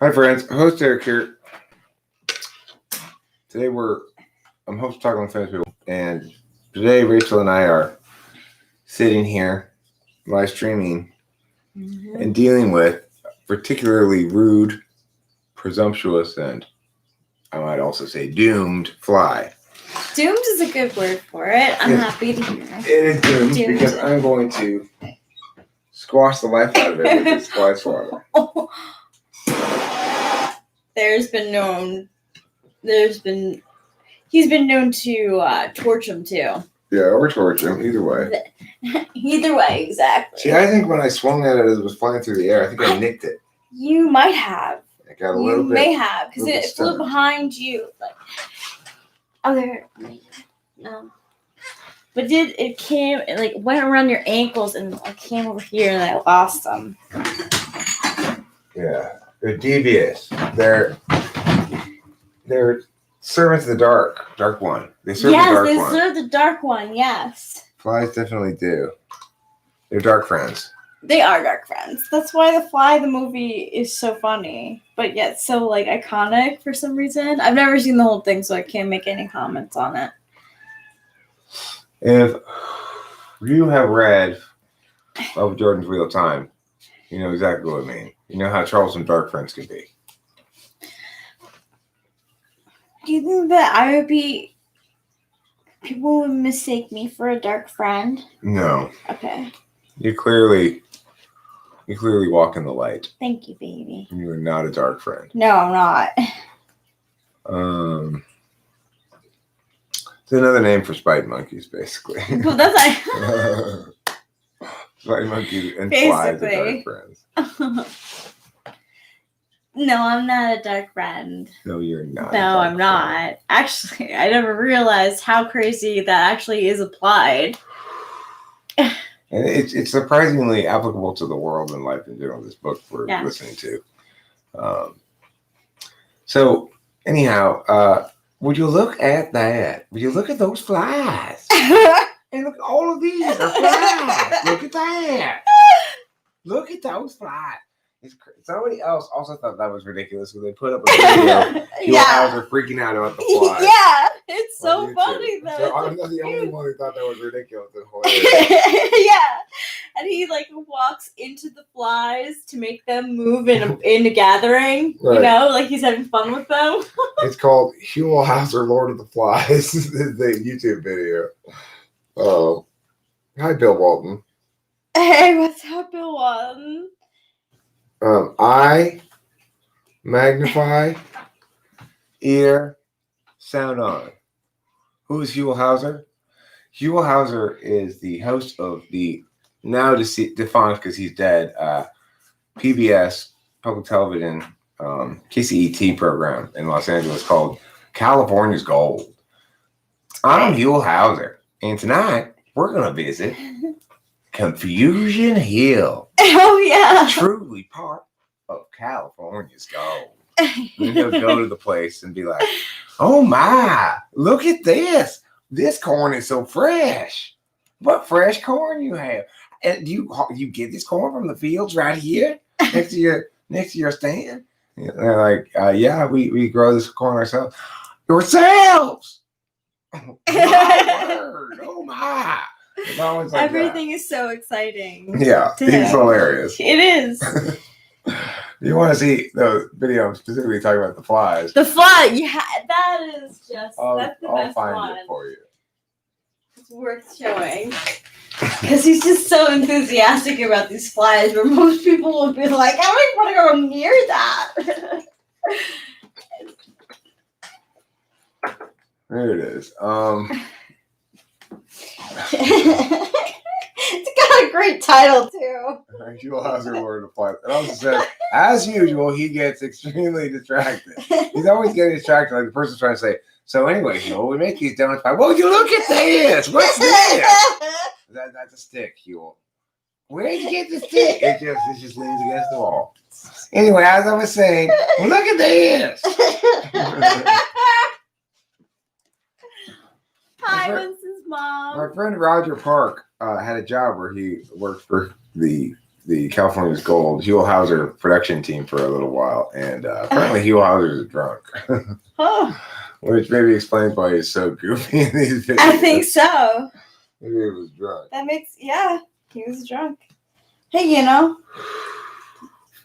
Hi friends, host Eric here. Today I'm host Talking with Famous People, and today Rachel and I are sitting here live streaming and dealing with particularly rude, presumptuous, and I might also say doomed fly. Doomed is a good word for it. I'm happy to hear it. It is doomed because I'm going to squash the life out of it with this fly swatter. He's been known to torch him too. Yeah, or torch him, either way. Either way, exactly. See, I think when I swung at it as it was flying through the air, I think I nicked it. You might have. I got a little bit. You may have, because it flew behind you. No. But it came, it went around your ankles and came over here and I lost them. Yeah, they're devious. They're servants of the dark one. They serve the dark one. Yes, they serve the dark one, yes. Flies definitely do. They're dark friends. They are dark friends. That's why The Fly, the movie, is so funny, but yet so iconic for some reason. I've never seen the whole thing, so I can't make any comments on it. If you have read Of Jordan's Wheel of Time, you know exactly what I mean. You know how troublesome dark friends can be. Do you think that people would mistake me for a dark friend? No. Okay. You clearly walk in the light. Thank you, baby. You are not a dark friend. No, I'm not. It's another name for spite monkeys, basically. Well, that's spite monkeys and flies are dark friends. No, I'm not a dark friend. No, you're not. No, I'm not. Actually, I never realized how crazy that actually is applied. And it's surprisingly applicable to the world and life in general, this book we're listening to. So, anyhow, would you look at that? Would you look at those flies? And look, all of these are flies. Look at that. Look at those flies. Somebody else also thought that was ridiculous when they put up a video. Howser freaking out about the flies. Yeah, it's so funny though. So I'm not the only one who thought that was ridiculous and hilarious. Yeah, and he walks into the flies to make them move in a gathering. Right. You know, he's having fun with them. It's called Huell, Howser, Lord of the Flies. The YouTube video. Oh, hi, Bill Walton. Hey, what's up, Bill Walton? Eye, magnify, ear, sound on. Who is Huell Howser? Huell Howser is the host of the now defunct, because he's dead, PBS, public television, KCET program in Los Angeles called California's Gold. I'm Huell Howser, and tonight we're going to visit Confusion Hill. Oh, yeah. Truly part of California's gold. And he'll go to the place and be like, oh my, look at this. This corn is so fresh. What fresh corn you have. And do you get this corn from the fields right here next to your stand? And they're like, yeah, we grow this corn ourselves. Yourselves! My word. Oh my. Everything is so exciting. Yeah, he's hilarious. It is. You want to see the video? I'm specifically talking about the flies. The fly, yeah, that is just that's the best one. I'll find it for you. It's worth showing because he's just so enthusiastic about these flies, where most people would be like, "I don't want to go near that." There it is. It's got a great title too. Huell Howser, Lord of the Flies. It also says, as usual, he gets extremely distracted. He's always getting distracted, like the person's trying to say, so anyway, Huell, we make these donuts by, well, you look at this. What's this? That's a stick, Huell. Where'd you get the stick? It just leans against the wall. Anyway, as I was saying, well, look at this. Hi, Vince's mom. My friend Roger Park had a job where he worked for the the California's Gold Huell Howser production team for a little while, and apparently Huell Howser is drunk, Oh, which maybe explains why he's so goofy in these videos. I think so. Maybe he was drunk. That makes he was drunk. Hey, you know,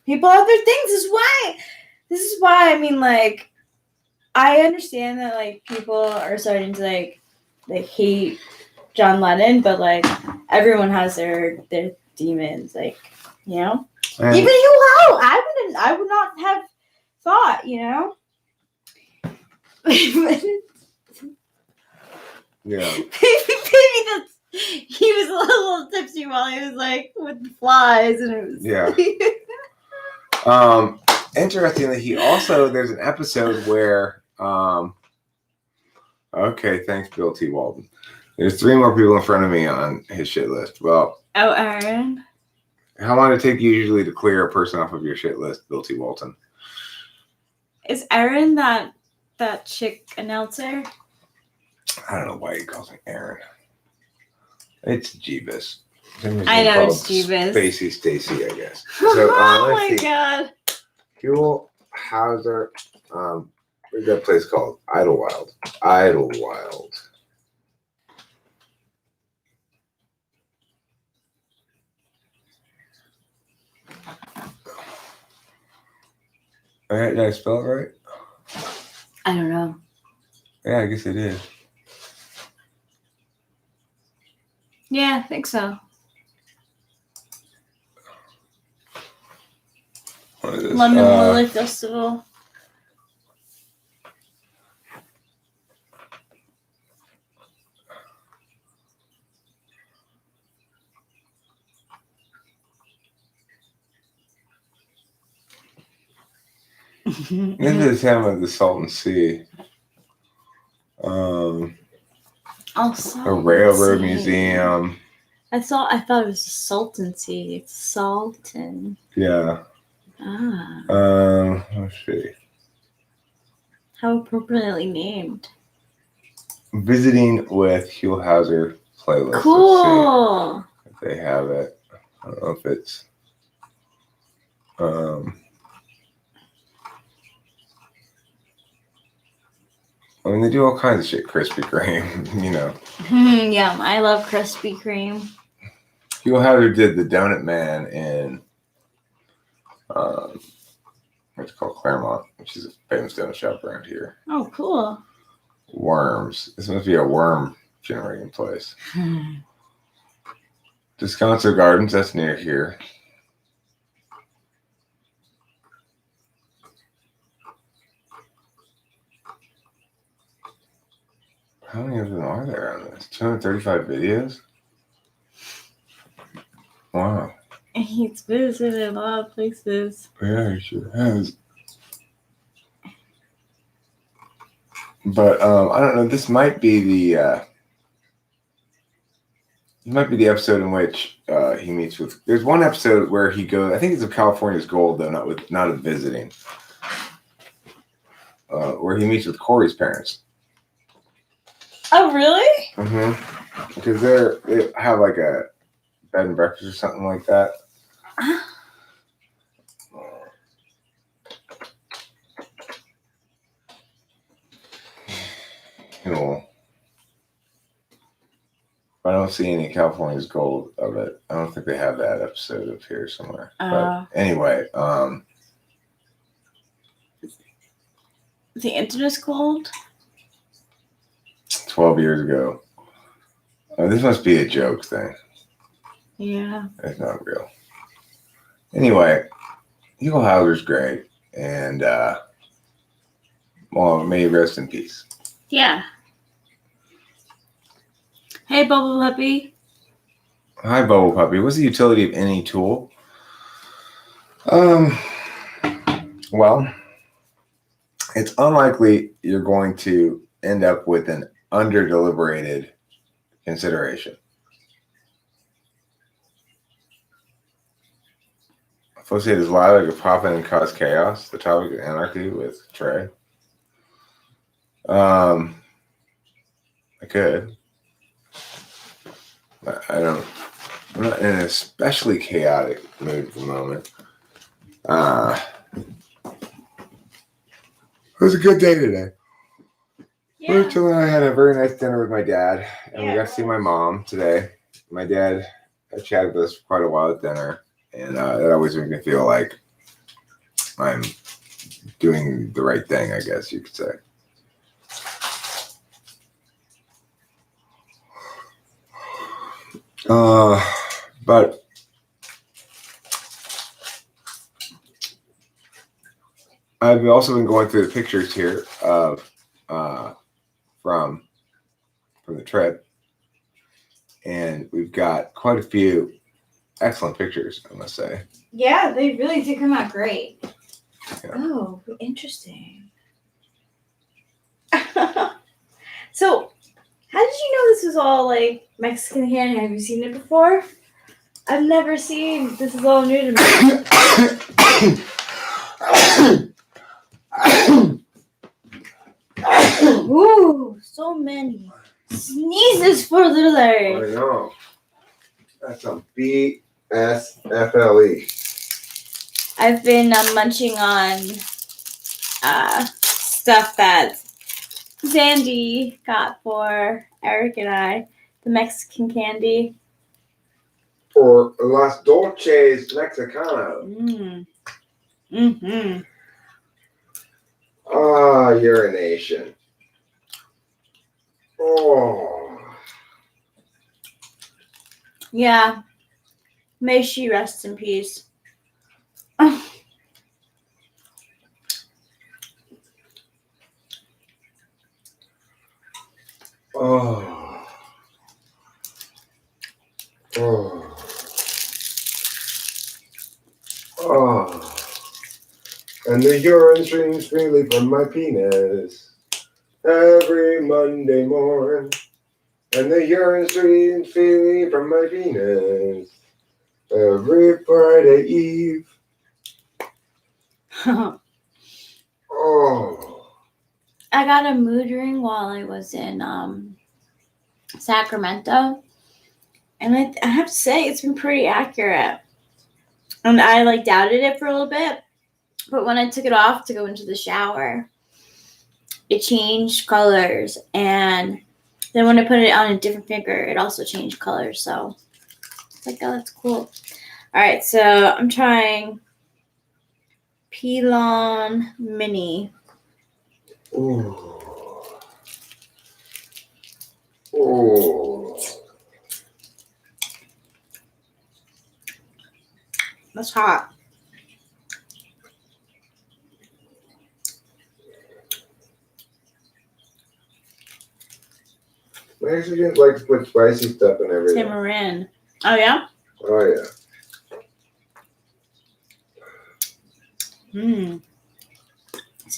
people have their things. This is why I mean, like, I understand that like people are starting to like hate John Lennon, but like everyone has their demons, like, you know. And Even you, I would not have thought, you know. Maybe yeah. that's he was a little tipsy while he was like with the flies, and it was Yeah. Interestingly, there's an episode where okay, thanks, Bill T. Walton. There's 3 more people in front of me on his shit list. Well, Aaron. how long does it take you usually to clear a person off of your shit list, Bill T. Walton? Is Aaron that chick announcer? I don't know why he calls me Aaron. It's Jeebus. I know it's Jeebus. Spacey Stacy, I guess. Oh So, my let's see. god. Huell Howser. Where's that place called? Idlewild. Idlewild. All right, did I spell it right? I don't know. Yeah, I guess it is. Yeah, I think so. What is this? London Lily Festival. This is him at the Salton Sea. A railroad museum. I thought it was a Salton Sea. It's Salton. Yeah. Ah. Let's see. How appropriately named. Visiting with Huell Howser playlist. Cool. Let's see if they have it. I don't know if it's I mean, they do all kinds of shit. Krispy Kreme, you know. Yum. I love Krispy Kreme. Huell Howser did the Donut Man in what's it called, Claremont, which is a famous donut shop around here. Oh, cool. Worms. This must be a worm generating place. Descanso Gardens, that's near here. How many of them are there on this? 235 videos? Wow. He's visited a lot of places. Yeah, he sure has. But I don't know. This might be the episode in which he meets with. There's one episode where he goes. I think it's of California's Gold, though, not of visiting. Where he meets with Corey's parents. Oh, really? Mm-hmm. Because they have like a bed and breakfast or something like that. You know, I don't see any California's Gold of it. I don't think they have that episode up here somewhere. But anyway, the internet's cold. 12 years ago. This must be a joke thing. Yeah. It's not real. Anyway, Huell Howser's great, and well, may he rest in peace. Yeah. Hey, Bubble Puppy. Hi, Bubble Puppy. What's the utility of any tool? Well, it's unlikely you're going to end up with an under-deliberated consideration. Associated is liable to pop in and cause chaos. The topic of anarchy with Trey. I could. I don't. I'm not in an especially chaotic mood at the moment. It was a good day today. Yeah. Rachel and I had a very nice dinner with my dad, and we Yeah, got it to see my was. mom today. My dad chatted with us for quite a while at dinner, and that always makes me feel like I'm doing the right thing, I guess you could say. But I've also been going through the pictures here of from the trip, and we've got quite a few excellent pictures, I must say. Yeah, they really did come out great. Yeah. Oh, interesting. So, how did you know this was all like Mexican candy? Have you seen it before? I've never seen. This is all new to me. Ooh, so many sneezes for little Larry. I know. That's some BSFLE. I've been munching on stuff that Sandy got for Eric and I, the Mexican candy. Or Las Dolces Mexicanos. Mm-hmm. Ah, urination. Oh. Yeah. May she rest in peace. Oh. Oh. Oh. And the urine streams freely from my penis every Monday morning. And the urine streams freely from my penis every Friday eve. Oh. I got a mood ring while I was in Sacramento. And I have to say, it's been pretty accurate. And I doubted it for a little bit. But when I took it off to go into the shower, it changed colors. And then when I put it on a different finger, it also changed colors. So it's like, oh, that's cool. All right, so I'm trying Pelon Mini. Ooh. Oh. That's hot. Mexicans like to put spicy stuff in everything. Tamarind. Oh, yeah? Oh, yeah.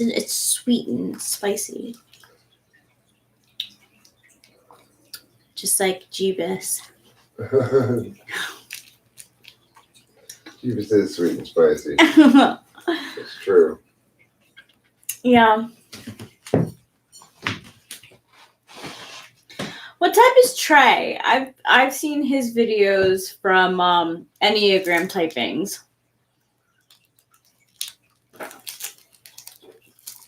It's sweet and spicy. Just like Jeebus. Jeebus is sweet and spicy. It's true. Yeah. What type is Trey? I've seen his videos from Enneagram typings. I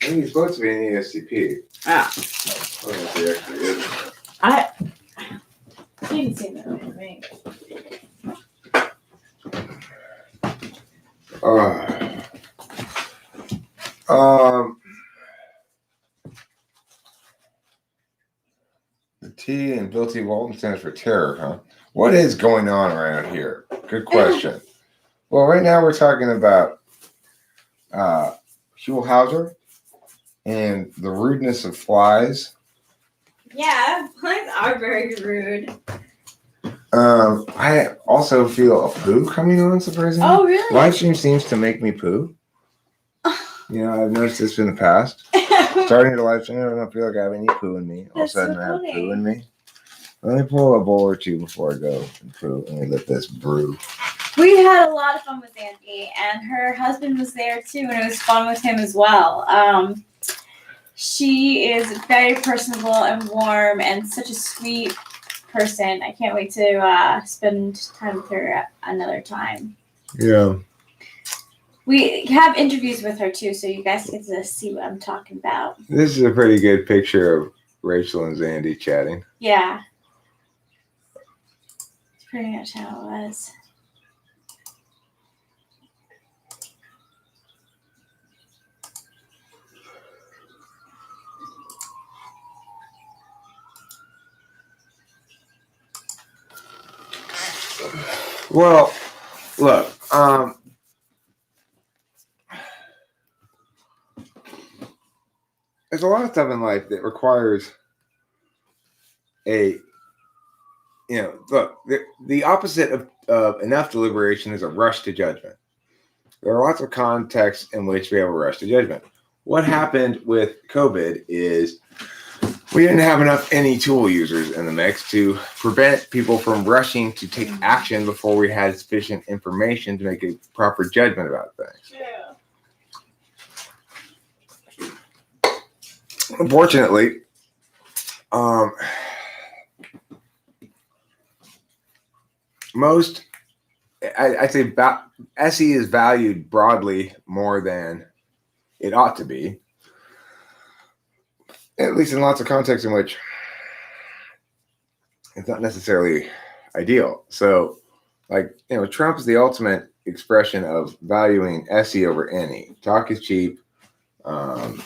think he's supposed to be an ESTP. Ah. I don't know if he actually is. I didn't see that over me. The T in Bill T. Walton stands for terror, huh? What is going on around here? Good question. Well, right now we're talking about Huell Howser and the rudeness of flies. Yeah, flies are very rude. I also feel a poo coming on, surprisingly. Oh, really? Live stream seems to make me poo. You know, I've noticed this in the past. Starting to live stream, I don't feel like I have any poo in me. All of a sudden, I have poo in me. Let me pull a bowl or two before I go and poo, and we let this brew. We had a lot of fun with Andy, and her husband was there too, and it was fun with him as well. She is very personable and warm and such a sweet person. I can't wait to spend time with her another time. Yeah. We have interviews with her too, so you guys get to see what I'm talking about. This is a pretty good picture of Rachel and Zandy chatting. Yeah. It's pretty much how it was. Well, look, there's a lot of stuff in life that requires look, the opposite of enough deliberation is a rush to judgment. There are lots of contexts in which we have a rush to judgment. What happened with COVID is we didn't have enough any tool users in the mix to prevent people from rushing to take action before we had sufficient information to make a proper judgment about things. Yeah. Unfortunately, I'd say SE is valued broadly more than it ought to be, at least in lots of contexts in which it's not necessarily ideal. So, Trump is the ultimate expression of valuing SE over any. Talk is cheap. The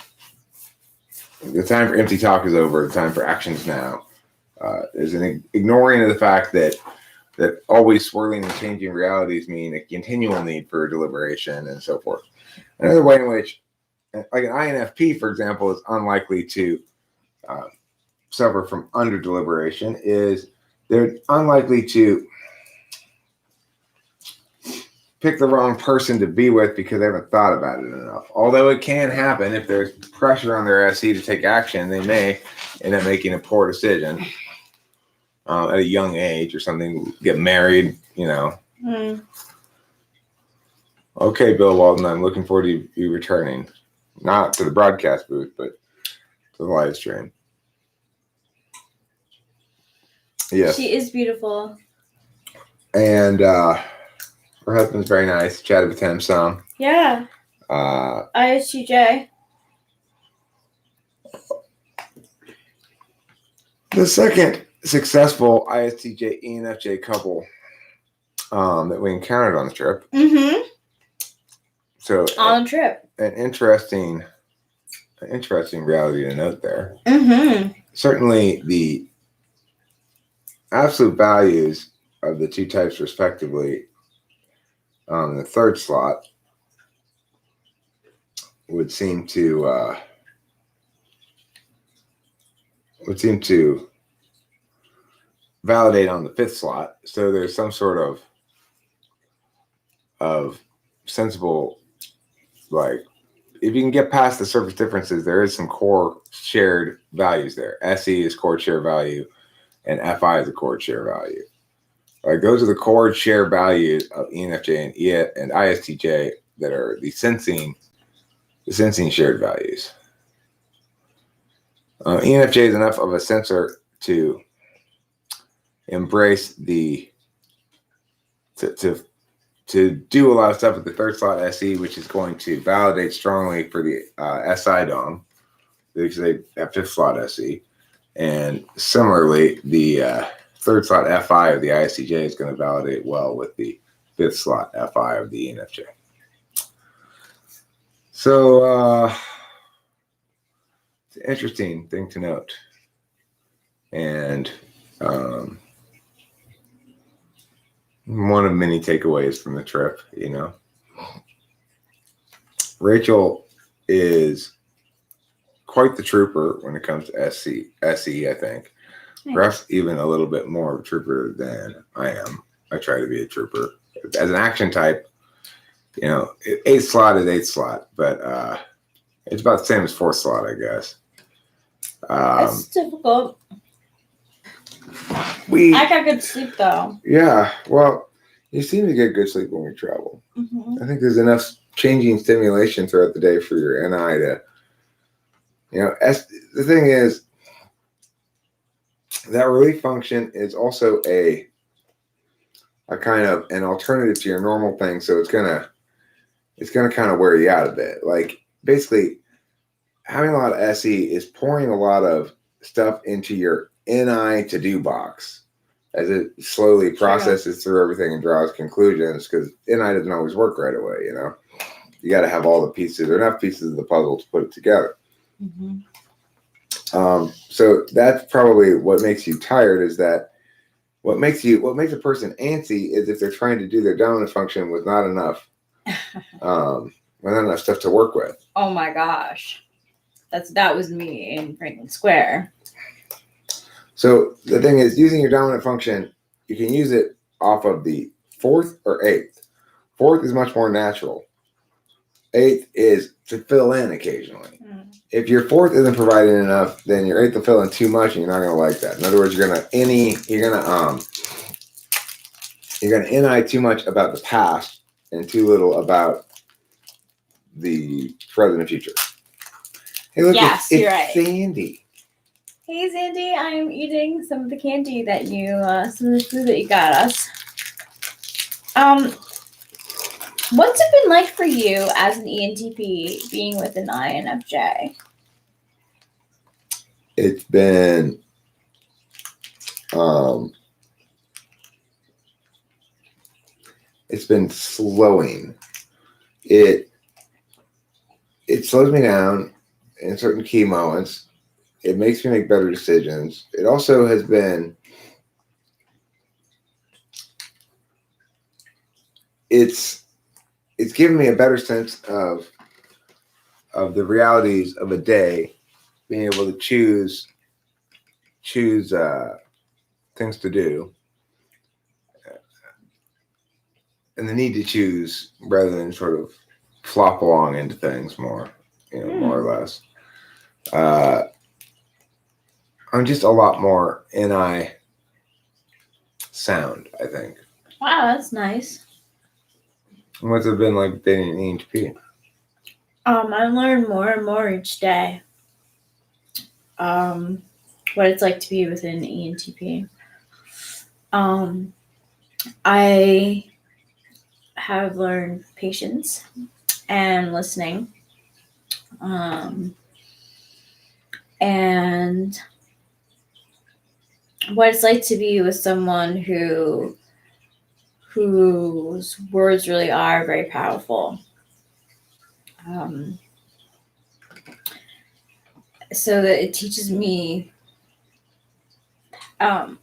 time for empty talk is over. The time for action is now. There's an ignoring of the fact that always swirling and changing realities mean a continual need for deliberation and so forth. Another way in which, like an INFP, for example, is unlikely to suffer from under deliberation is they're unlikely to pick the wrong person to be with because they haven't thought about it enough. Although it can happen if there's pressure on their SE to take action, they may end up making a poor decision at a young age or something, get married, Okay, Bill Walton, I'm looking forward to you returning. Not to the broadcast booth, but to the live stream. Yes. She is beautiful. And her husband's very nice. Chatted with him some. Yeah. ISTJ. The second successful ISTJ ENFJ couple that we encountered on the trip. Mm-hmm. So on the trip. An interesting reality to note there. Mm-hmm. Certainly the absolute values of the two types respectively on the third slot would seem to validate on the fifth slot. So there's some sort of sensible, like, if you can get past the surface differences, there is some core shared values there. SE is core share value, and FI is a core share value. Like, those are the core share values of ENFJ and ISTJ that are the sensing shared values. ENFJ is enough of a sensor to embrace to do a lot of stuff with the third slot SE, which is going to validate strongly for the SI DOM, because they have fifth slot SE. And similarly, the third slot FI of the ISTJ is going to validate well with the fifth slot FI of the ENFJ. So it's an interesting thing to note. And one of many takeaways from the trip, Rachel is quite the trooper when it comes to SE, I think. Nice. Perhaps even a little bit more of a trooper than I am. I try to be a trooper. As an action type, 8th slot is 8th slot, but it's about the same as 4th slot, I guess. That's difficult. I got good sleep, though. Yeah, well, you seem to get good sleep when we travel. Mm-hmm. I think there's enough changing stimulation throughout the day for your NI to, the thing is, that relief function is also a kind of an alternative to your normal thing, so it's gonna kind of wear you out a bit. Like basically, having a lot of SE is pouring a lot of stuff into your NI to do box as it slowly processes through everything and draws conclusions, because NI doesn't always work right away. You got to have all the pieces or enough pieces of the puzzle to put it together. Mm-hmm. So that's probably what makes you tired, is that what makes a person antsy is if they're trying to do their dominant function with not enough stuff to work with. Oh my gosh. That was me in Franklin Square. So the thing is, using your dominant function, you can use it off of the 4th or 8th. 4th is much more natural. 8th is to fill in occasionally. If your 4th isn't providing enough, then your 8th will fill in too much, and you're not going to like that. In other words, you're gonna NI too much about the past and too little about the present and future. Hey, look, yes, it's you're right. Sandy. Hey, Sandy, I'm eating some of the candy that some of the food that you got us. What's it been like for you as an ENTP being with an INFJ? It's been slowing. It slows me down in certain key moments. It makes me make better decisions. It also has been, it's given me a better sense of the realities of a day, being able to choose things to do, and the need to choose rather than sort of flop along into things more, more or less. I'm just a lot more NI sound, I think. Wow, that's nice. What's it been like being an ENTP? I learn more and more each day. What it's like to be within an ENTP. I have learned patience and listening. And what it's like to be with someone whose words really are very powerful. So that it teaches me how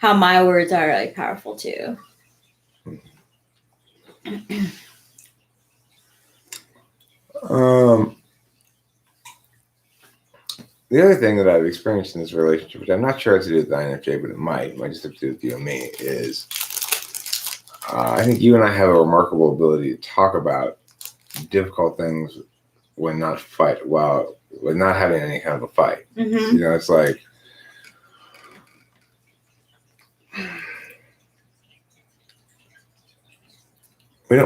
my words are like powerful too. The other thing that I've experienced in this relationship, which I'm not sure has to do with INFJ, but it might just have to do with you and me, is I think you and I have a remarkable ability to talk about difficult things when not having any kind of a fight. Mm-hmm. It's like,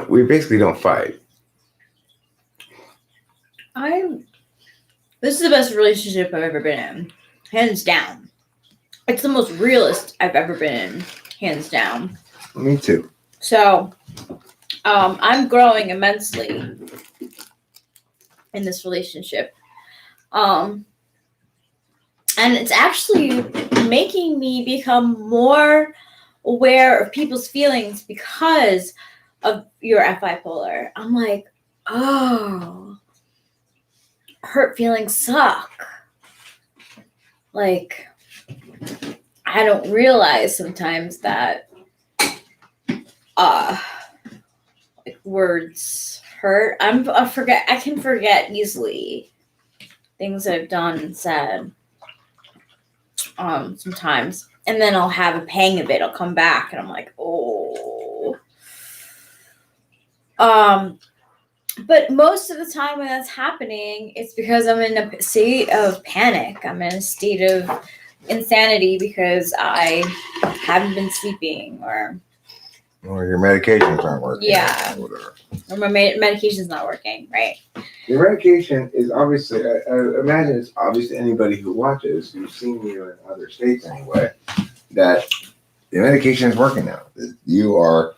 we basically don't fight. This is the best relationship I've ever been in, hands down. It's the most realist I've ever been in, hands down. Me too. So, I'm growing immensely in this relationship. And it's actually making me become more aware of people's feelings because of your FI polar. I'm like, oh, hurt feelings suck. Like, I don't realize sometimes that like words hurt. I can forget easily things that I've done and said. Sometimes. And then I'll have a pang of it. I'll come back and I'm like, oh. But most of the time when that's happening, it's because I'm in a state of panic. I'm in a state of insanity because I haven't been sleeping, or Or your medications aren't working. Yeah. Or whatever. Or my medication's not working, right? Your medication is obviously, I imagine it's obvious to anybody who watches, who's seen you in other states anyway, that your medication is working now. You are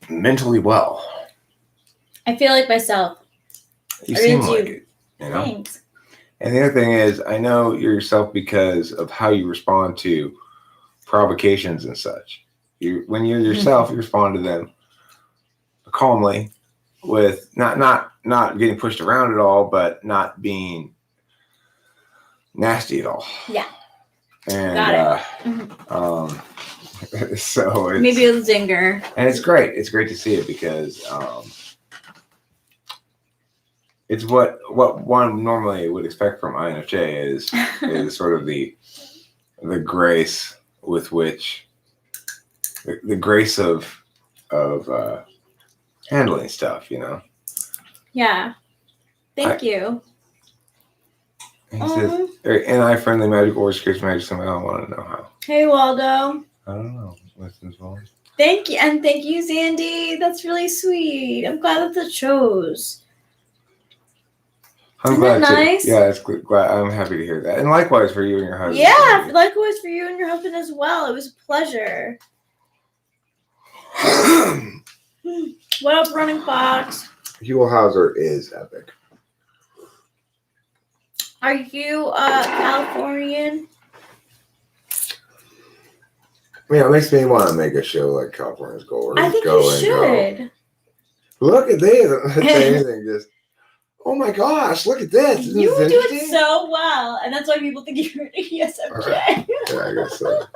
mentally well. I feel like myself. You I seem really like do. it. You know? Thanks. And the other thing is, I know you're yourself because of how you respond to provocations and such. When you're yourself, you respond to them calmly, with not getting pushed around at all, but not being nasty at all. Yeah. And Got it. So it's, maybe a zinger. And it's great. It's great to see it because it's what one normally would expect from INFJ is sort of the grace with which the grace of handling stuff, you know. Yeah. Thank you. He says, "Friendly magic always creates magic somehow. I want to know how." Hey, Waldo. I don't know. Lessons well. Thank you, and thank you, Sandy. That's really sweet. I'm glad that chose. I'm Isn't glad that too. nice? Yeah, it's glad. I'm happy to hear that, and likewise for you and your husband. Yeah, likewise for you and your husband as well. It was a pleasure. What up, Running Fox? Huell Howser is epic. Are you Californian? Yeah, it makes me want to make a show like California's Gold. I think you should. Look at this. I don't say anything. Just, oh my gosh, look at this. Isn't You this do it interesting? so well, and that's why people think you're an ESFJ. Right. Yeah, I guess so.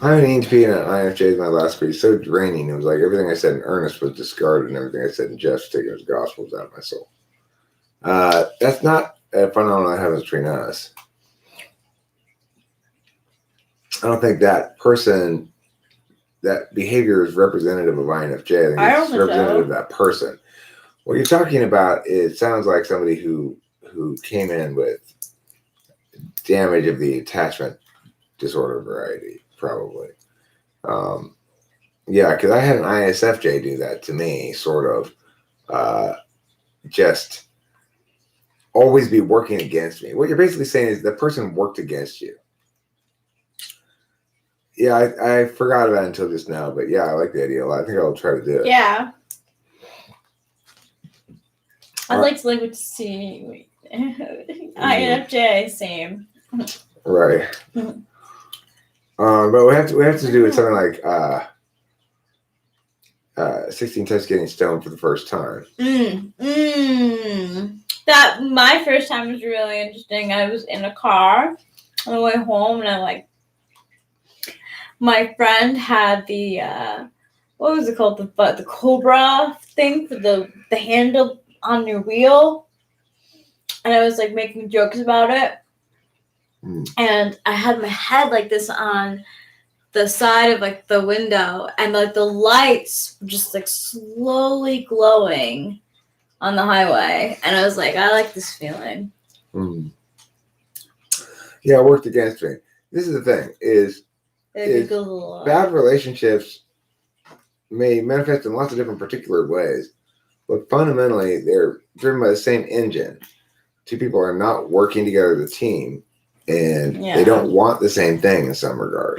I had an ENTP and an INFJ in my last week. So draining. It was like everything I said in earnest was discarded, and everything I said in jest taken as gospel was out of my soul. That's not a phenomenon that happens between us. I don't think that person, that behavior is representative of INFJ. I think it's representative of that person. What you're talking about, it sounds like somebody who came in with damage of the attachment disorder variety, probably. Yeah, because I had an ISFJ do that to me, sort of. Just always be working against me. What you're basically saying is the person worked against you. Yeah, I forgot about it until just now, but yeah, I like the idea a lot. I think I'll try to do it. Yeah. I'd like to see INFJ, same. Right. But we have to do it something like 16 Touch Getting Stoned for the first time. That my first time was really interesting. I was in a car on the way home, and my friend had the what was it called, the Cobra thing for the handle on your wheel, and I was like making jokes about it, and I had my head like this on the side of like the window, and like the lights were just like slowly glowing on the highway, and I was like, I like this feeling. Yeah, it worked against me. This is the thing: is bad relationships may manifest in lots of different particular ways, but fundamentally they're driven by the same engine. Two people are not working together as a team, and they don't want the same thing in some regard.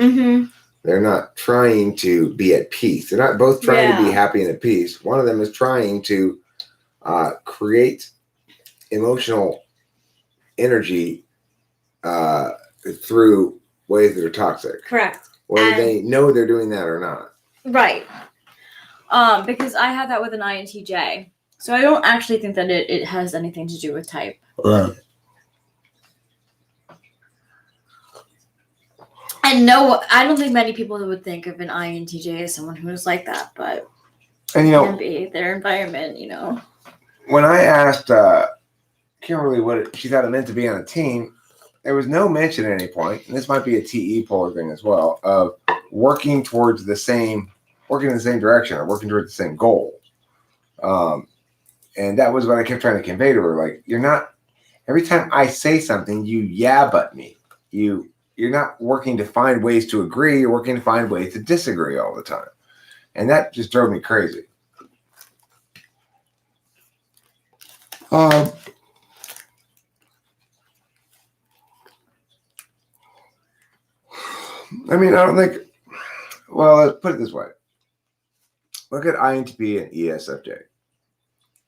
They're not trying to be at peace. They're not both trying to be happy and at peace. One of them is trying to create emotional energy through ways that are toxic. Correct. Whether they know they're doing that or not. Right. Because I have that with an INTJ. So I don't actually think that it has anything to do with type. Right. And no, I don't think many people would think of an INTJ as someone who is like that, but it can be their environment, When I asked Kimberly what she thought it meant to be on a team, there was no mention at any point, and this might be a TE polar thing as well, of working in the same direction or working towards the same goal. And that was what I kept trying to convey to her. Like, you're not, every time I say something, you yeah but me. You're not working to find ways to agree, you're working to find ways to disagree all the time. And that just drove me crazy. I mean, I don't think, well, let's put it this way. Look at INTP and ESFJ.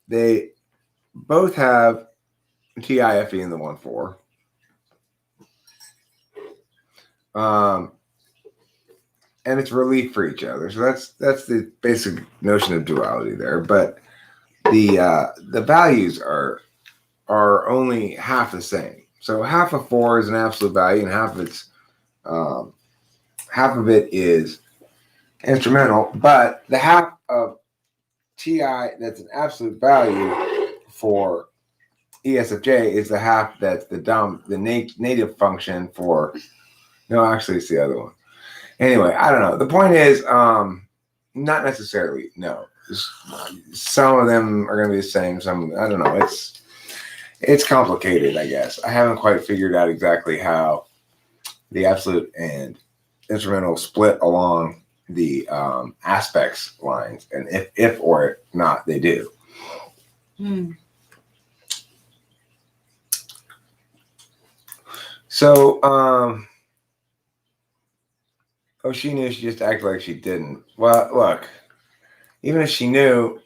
They both have TIFE in the 1-4. And it's relief for each other. So that's the basic notion of duality there. But the values are only half the same. So half of 4 is an absolute value, and half of it is instrumental. But the half of TI that's an absolute value for ESFJ is the half that's the native function for. No, actually, it's the other one. Anyway, I don't know. The point is, not necessarily. No, some of them are going to be the same. Some, I don't know. It's complicated, I guess. I haven't quite figured out exactly how the absolute and instrumental split along the aspects lines, and if or not they do. So, oh, she knew, she just acted like she didn't. Well, look, even if she knew,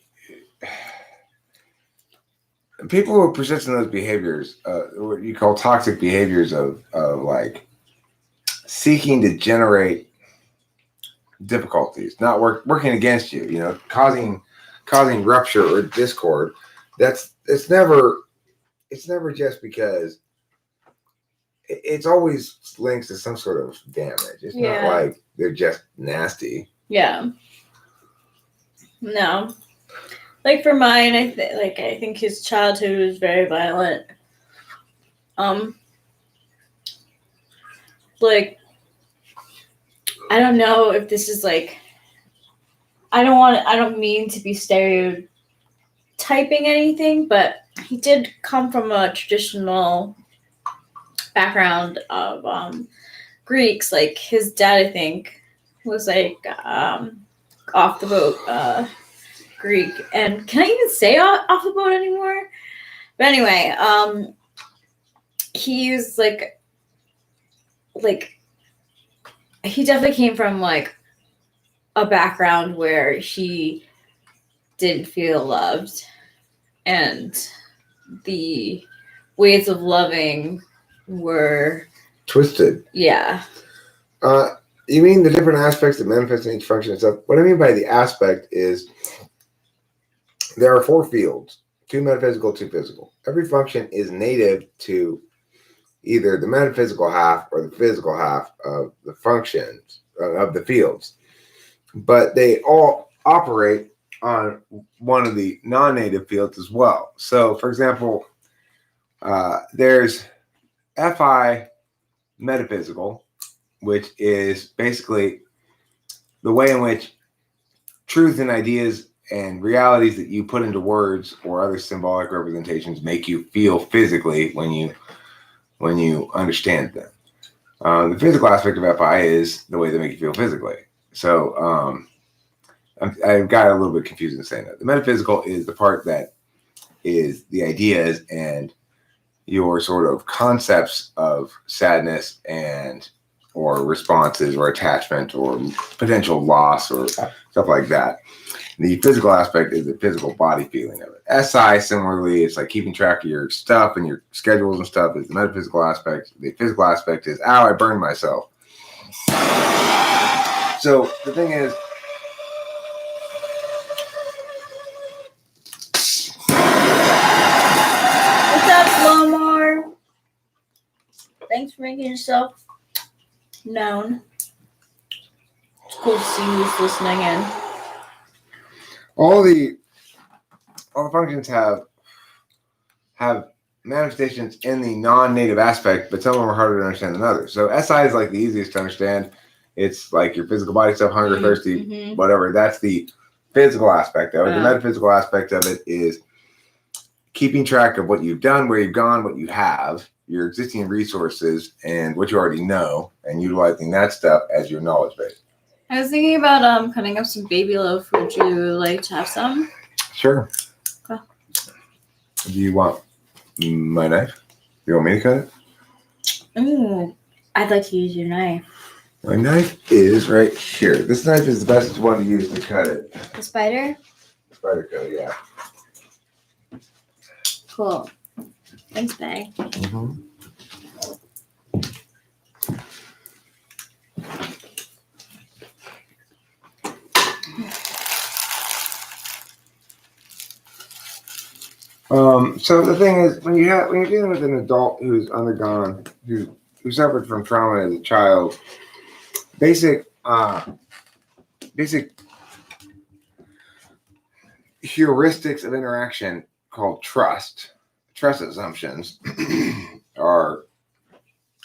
people who persist in those behaviors, what you call toxic behaviors of like seeking to generate difficulties, not working against you, you know, causing rupture or discord. It's never just because it's always links to some sort of damage. It's not like they're just nasty. Yeah. No. Like for mine, I think his childhood was very violent. Like, I don't know if this is like, I don't mean to be stereotyping anything, but he did come from a traditional background of Greeks. Like his dad, I think, was like off the boat Greek. And can I even say off the boat anymore? But anyway, he's like he definitely came from like a background where he didn't feel loved, and the ways of loving were twisted. Yeah. You mean the different aspects that manifest in each function and stuff? What I mean by the aspect is there are 4 fields, 2 metaphysical, 2 physical. Every function is native to either the metaphysical half or the physical half of the functions of the fields, but they all operate on one of the non-native fields as well. So, for example, there's FI metaphysical, which is basically the way in which truth and ideas and realities that you put into words or other symbolic representations make you feel physically when you understand them. The physical aspect of FI is the way they make you feel physically. So I've got a little bit confused in saying that. The metaphysical is the part that is the ideas and your sort of concepts of sadness and or responses or attachment or potential loss or stuff like that. The physical aspect is the physical body feeling of it. SI, similarly, it's like keeping track of your stuff and your schedules and stuff is the metaphysical aspect. The physical aspect is, ow, I burned myself. So the thing is, what's up, Lomar? Thanks for making yourself known. It's cool to see who's listening in. all the functions have manifestations in the non-native aspect, but some of them are harder to understand than others. So SI is like the easiest to understand. It's like your physical body stuff, hunger, thirsty, whatever. That's the physical aspect of it. The metaphysical aspect of it is keeping track of what you've done, where you've gone, what you have, your existing resources, and what you already know, and utilizing that stuff as your knowledge base. I was thinking about cutting up some baby loaf. Would you like to have some? Sure. Okay. Do you want my knife? You want me to cut it? Ooh, I'd like to use your knife. My knife is right here. This knife is the best one to use to cut it. The spider? Spider cut, yeah. Cool. Thanks, Bay. Mm-hmm. So the thing is, when you're dealing with an adult who suffered from trauma as a child, basic heuristics of interaction called trust assumptions are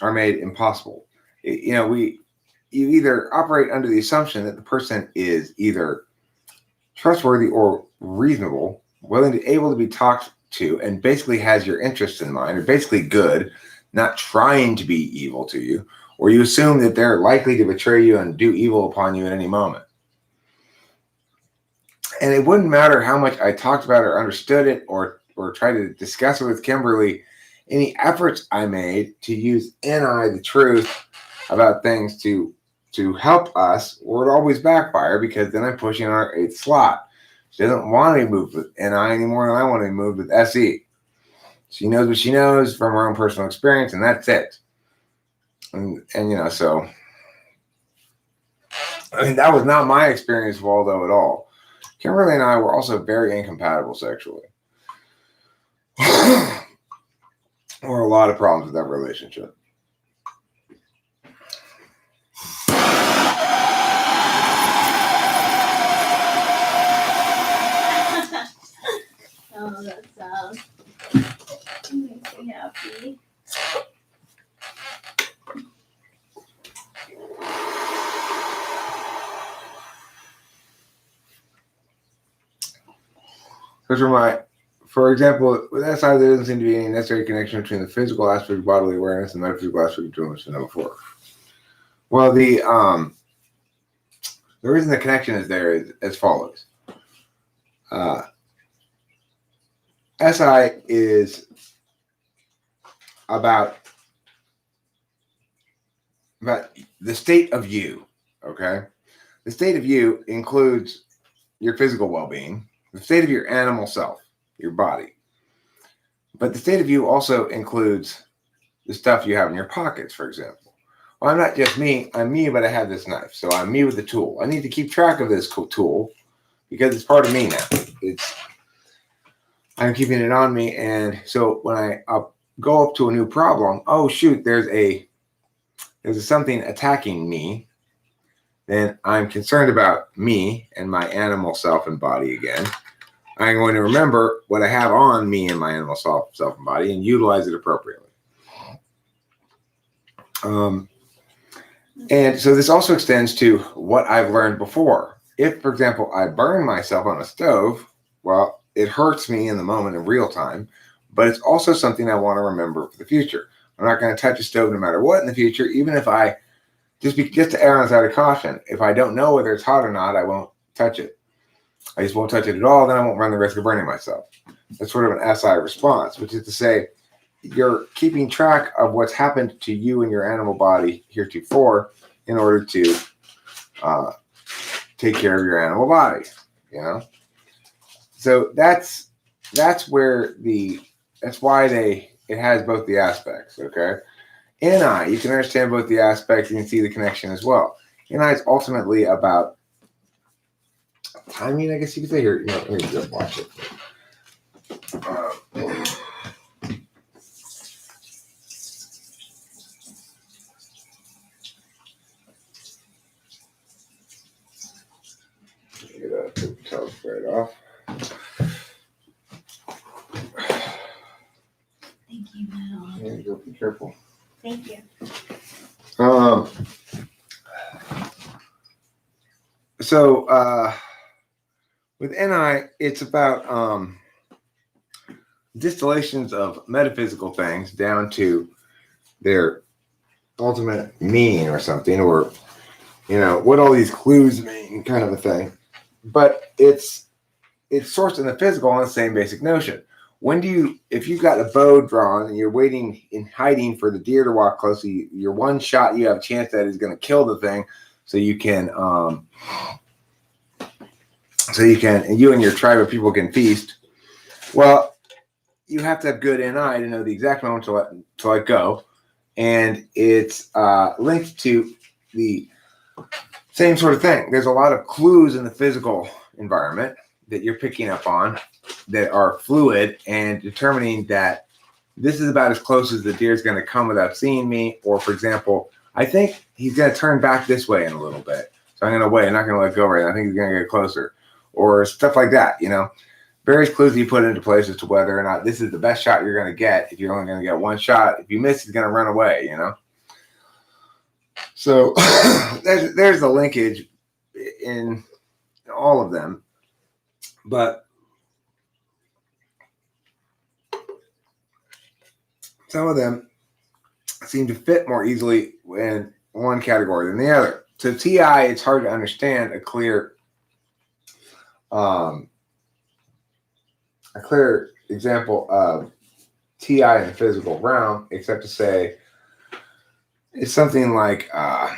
made impossible. You either operate under the assumption that the person is either trustworthy or reasonable, willing to able to be talked to, and basically has your interests in mind, or basically good, not trying to be evil to you, or you assume that they're likely to betray you and do evil upon you at any moment. And it wouldn't matter how much I talked about or understood it or tried to discuss it with Kimberly, any efforts I made to use the truth about things to help us would always backfire, because then I'm pushing our 8th slot. She doesn't want to be moved with NI any more than I want to be moved with SE. She knows what she knows from her own personal experience, and that's it. And so, I mean, that was not my experience of Waldo at all. Kimberly and I were also very incompatible sexually. There were a lot of problems with that relationship. Oh, that sound makes me happy. For example, with SI, there doesn't seem to be any necessary connection between the physical aspect of bodily awareness and the metaphysical aspect of dream, which I know before. Well, the reason the connection is there is as follows. SI is about the state of you, okay? The state of you includes your physical well-being, the state of your animal self, your body. But the state of you also includes the stuff you have in your pockets, for example. Well, I'm not just me, I'm me, but I have this knife. So I'm me with the tool. I need to keep track of this tool because it's part of me now. I'm keeping it on me. And so when I go up to a new problem, oh shoot, there's something attacking me. Then I'm concerned about me and my animal self and body again. I'm going to remember what I have on me and my animal self and body and utilize it appropriately. And so this also extends to what I've learned before. If, for example, I burn myself on a stove, well, it hurts me in the moment in real time, but it's also something I want to remember for the future. I'm not going to touch a stove no matter what in the future, even if I just to err on the side of caution. If I don't know whether it's hot or not, I won't touch it. I just won't touch it at all. Then I won't run the risk of burning myself. That's sort of an SI response, which is to say you're keeping track of what's happened to you and your animal body heretofore in order to take care of your animal body. So that's why it has both the aspects. Okay. NI, you can understand both the aspects, you can see the connection as well. NI is ultimately about timing, I guess you could say. Here, let me just watch it. Get the toast right off. Thank you, Mel. Yeah, go be careful. Thank you. So with NI, it's about distillations of metaphysical things down to their ultimate meaning or something, or what all these clues mean, kind of a thing. But it's sourced in the physical on the same basic notion. If you've got a bow drawn and you're waiting in hiding for the deer to walk close, your one shot you have a chance that is going to kill the thing, so you and you and your tribe of people can feast. Well, you have to have good NI to know the exact moment to let go, and it's linked to the same sort of thing. There's a lot of clues in the physical environment that you're picking up on that are fluid and determining that this is about as close as the deer is going to come without seeing me. Or, for example, I think he's going to turn back this way in a little bit, so I'm going to wait. I'm not going to let go right now. I think he's going to get closer, or stuff like that. Various clues you put into place as to whether or not this is the best shot you're going to get. If you're only going to get one shot, if you miss, he's going to run away. So there's the linkage in all of them, but some of them seem to fit more easily in one category than the other. So TI, it's hard to understand a clear example of TI in the physical realm, except to say it's something like a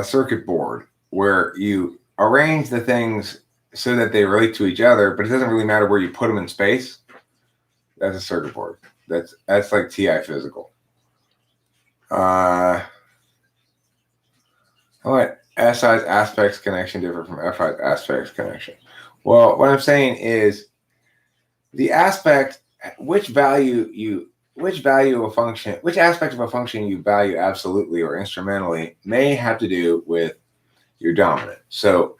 circuit board where you arrange the things so that they relate to each other, but it doesn't really matter where you put them in space. That's a circuit board. That's like TI physical. How about SI's aspects connection differ from FI's aspects connection? Well, what I'm saying is the aspect, which aspect of a function you value absolutely or instrumentally may have to do with your dominant. So,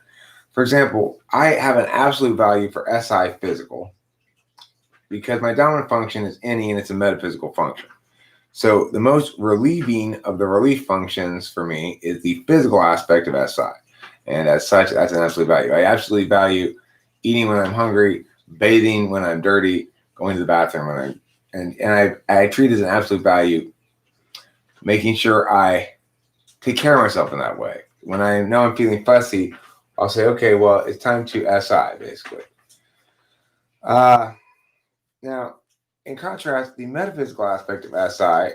for example, I have an absolute value for SI physical because my dominant function is any and it's a metaphysical function. So the most relieving of the relief functions for me is the physical aspect of SI. And as such, that's an absolute value. I absolutely value eating when I'm hungry, bathing when I'm dirty, going to the bathroom when I treat as an absolute value, making sure I take care of myself in that way. When I know I'm feeling fussy, I'll say, okay, well, it's time to SI, basically. Now, in contrast, the metaphysical aspect of SI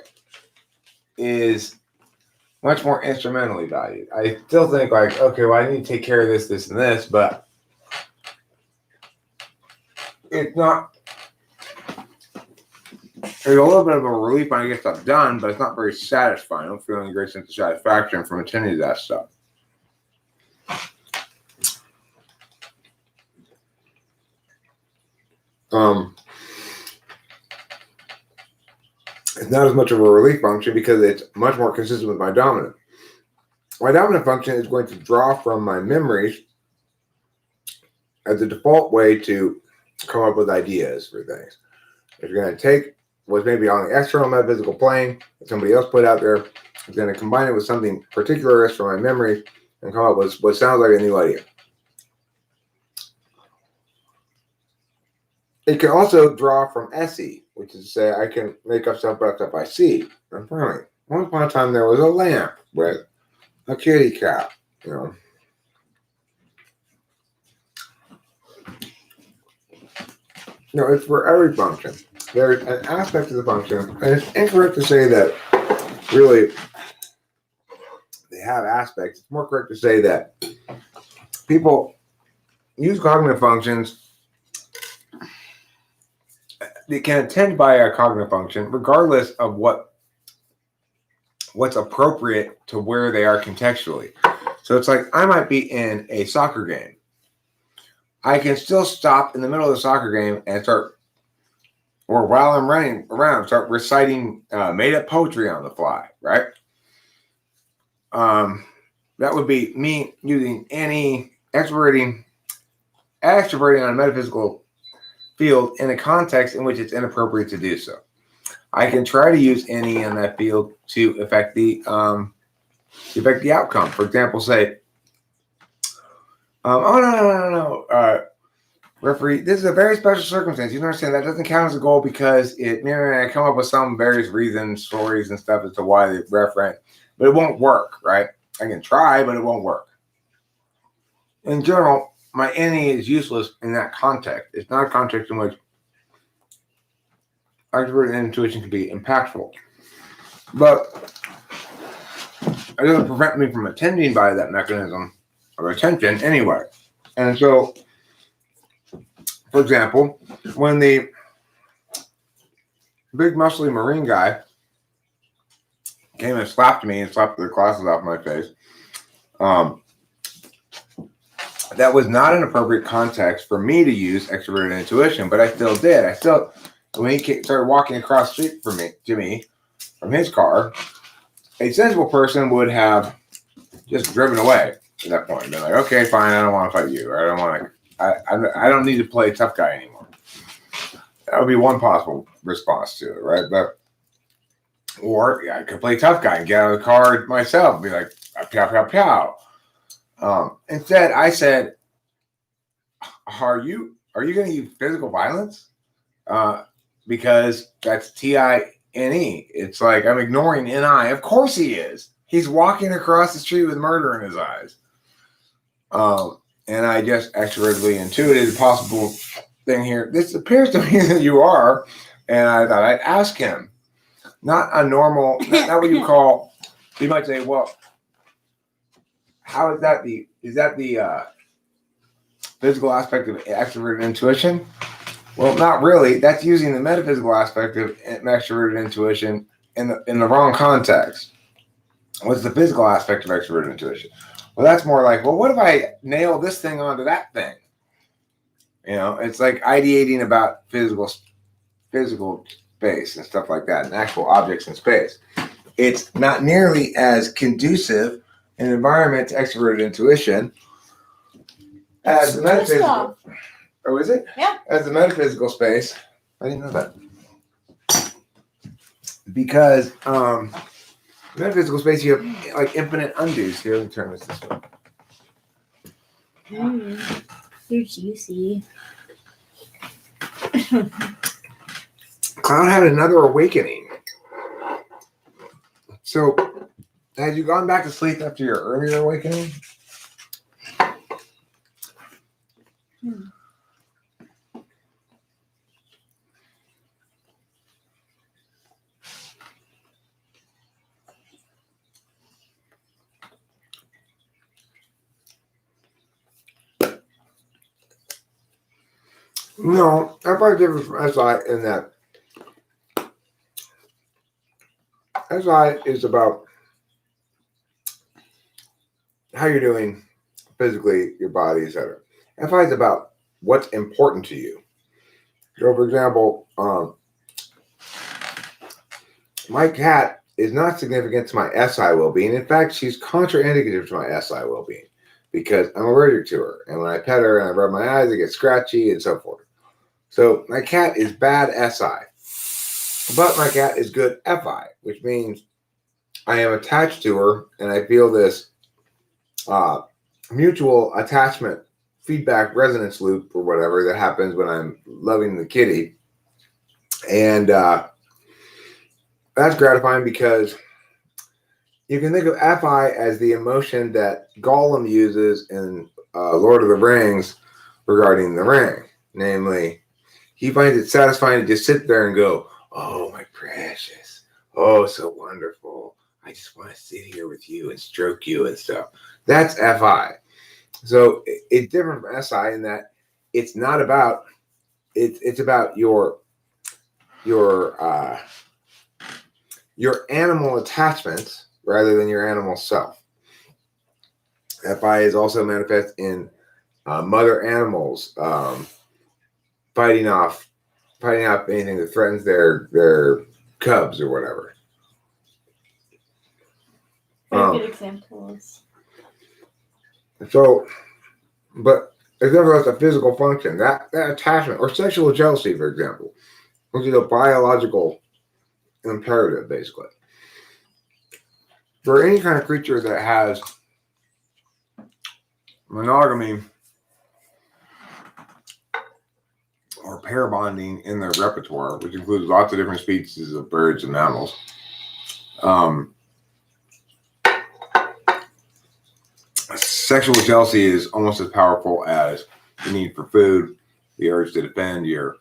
is much more instrumentally valued. I still think like, okay, well, I need to take care of this, this, and this, but it's not. There's a little bit of a relief when I get stuff done, but it's not very satisfying. I don't feel any great sense of satisfaction from attending to that stuff. It's not as much of a relief function because it's much more consistent with my dominant. My dominant function is going to draw from my memories as the default way to come up with ideas for things. If you're going to take what's maybe on the external metaphysical plane that somebody else put out there, it's going to combine it with something particularist from my memories and come up with what sounds like a new idea. It can also draw from SE, which is to say I can make up stuff about I see. And finally, once upon a time there was a lamp with a kitty cat, it's for every function. There's an aspect of the function, and it's incorrect to say that really they have aspects. It's more correct to say that people use cognitive functions. They can attend by a cognitive function regardless of what's appropriate to where they are contextually. So it's like I might be in a soccer game. I can still stop in the middle of the soccer game and or while I'm running around, start reciting made-up poetry on the fly, right? That would be me using any extroverting on a metaphysical field in a context in which it's inappropriate to do so. I can try to use any in that field to affect the outcome. For example, say, oh no. referee. This is a very special circumstance. You understand that doesn't count as a goal because I come up with some various reasons, stories, and stuff as to why the referee, but it won't work, right? I can try, but it won't work. In general, my any is useless in that context. It's not a context in which extroverted intuition can be impactful, but it doesn't prevent me from attending by that mechanism of attention anyway. And so, for example, when the big muscly Marine guy came and slapped me and slapped the glasses off my face, that was not an appropriate context for me to use extroverted intuition, but I still did. When he started walking across the street to me from his car, a sensible person would have just driven away at that point. They're like, okay, fine, I don't want to fight you. Or I don't need to play tough guy anymore. That would be one possible response to it, right? Or I could play tough guy and get out of the car myself and be like, pow, pow, pow. Instead, I said, are you going to use physical violence? Because that's TINE. It's like I'm ignoring NI. Of course he is. He's walking across the street with murder in his eyes. And I just extrovertly intuited a possible thing here. This appears to me that you are. And I thought I'd ask him. Not a normal, not what you call, you might say, well, how is that the physical aspect of extroverted intuition? Well, not really. That's using the metaphysical aspect of extroverted intuition in the wrong context. What's the physical aspect of extroverted intuition? Well, that's more like, well, what if I nail this thing onto that thing? It's like ideating about physical space and stuff like that, and actual objects in space. It's not nearly as conducive an environment to extroverted intuition as the metaphysical. Oh, is it? Yeah. As the metaphysical space. I didn't know that. Because metaphysical space, you have like infinite undos. Here, let me turn this way. You're juicy. Cloud had another awakening. So, had you gone back to sleep after your earlier awakening? No, everybody different from SI in that SI is about how you're doing physically, your body, etc. FI is about what's important to you. So, for example, my cat is not significant to my SI well-being. In fact, she's contraindicative to my SI well-being because I'm allergic to her. And when I pet her and I rub my eyes, it gets scratchy and so forth. So my cat is bad SI, but my cat is good FI, which means I am attached to her and I feel this mutual attachment feedback resonance loop or whatever that happens when I'm loving the kitty. And that's gratifying because you can think of FI as the emotion that Gollum uses in Lord of the Rings regarding the ring. Namely, he finds it satisfying to just sit there and go, oh, my precious. Oh, so wonderful. I just want to sit here with you and stroke you and stuff. That's FI. So it's different from SI in that it's not about, it's about your animal attachments rather than your animal self. FI is also manifest in mother animals fighting off anything that threatens their cubs or whatever. Good examples. So, but it's never a physical function. That attachment or sexual jealousy, for example, which is a biological imperative, basically. For any kind of creature that has monogamy or pair bonding in their repertoire, which includes lots of different species of birds and mammals. Sexual jealousy is almost as powerful as the need for food, the urge to defend your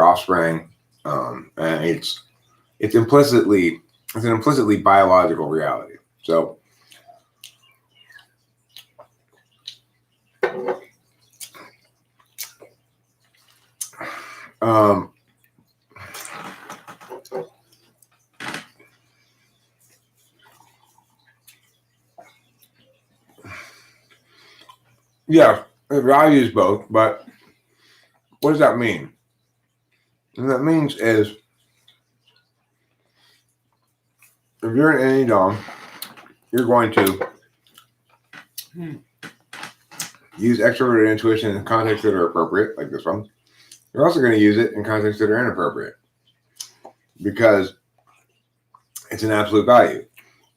offspring, and it's an implicitly biological reality. So, yeah, it values both, but what does that mean? And that means is if you're an any dom, you're going to use extroverted intuition in contexts that are appropriate, like this one. You're also going to use it in contexts that are inappropriate because it's an absolute value.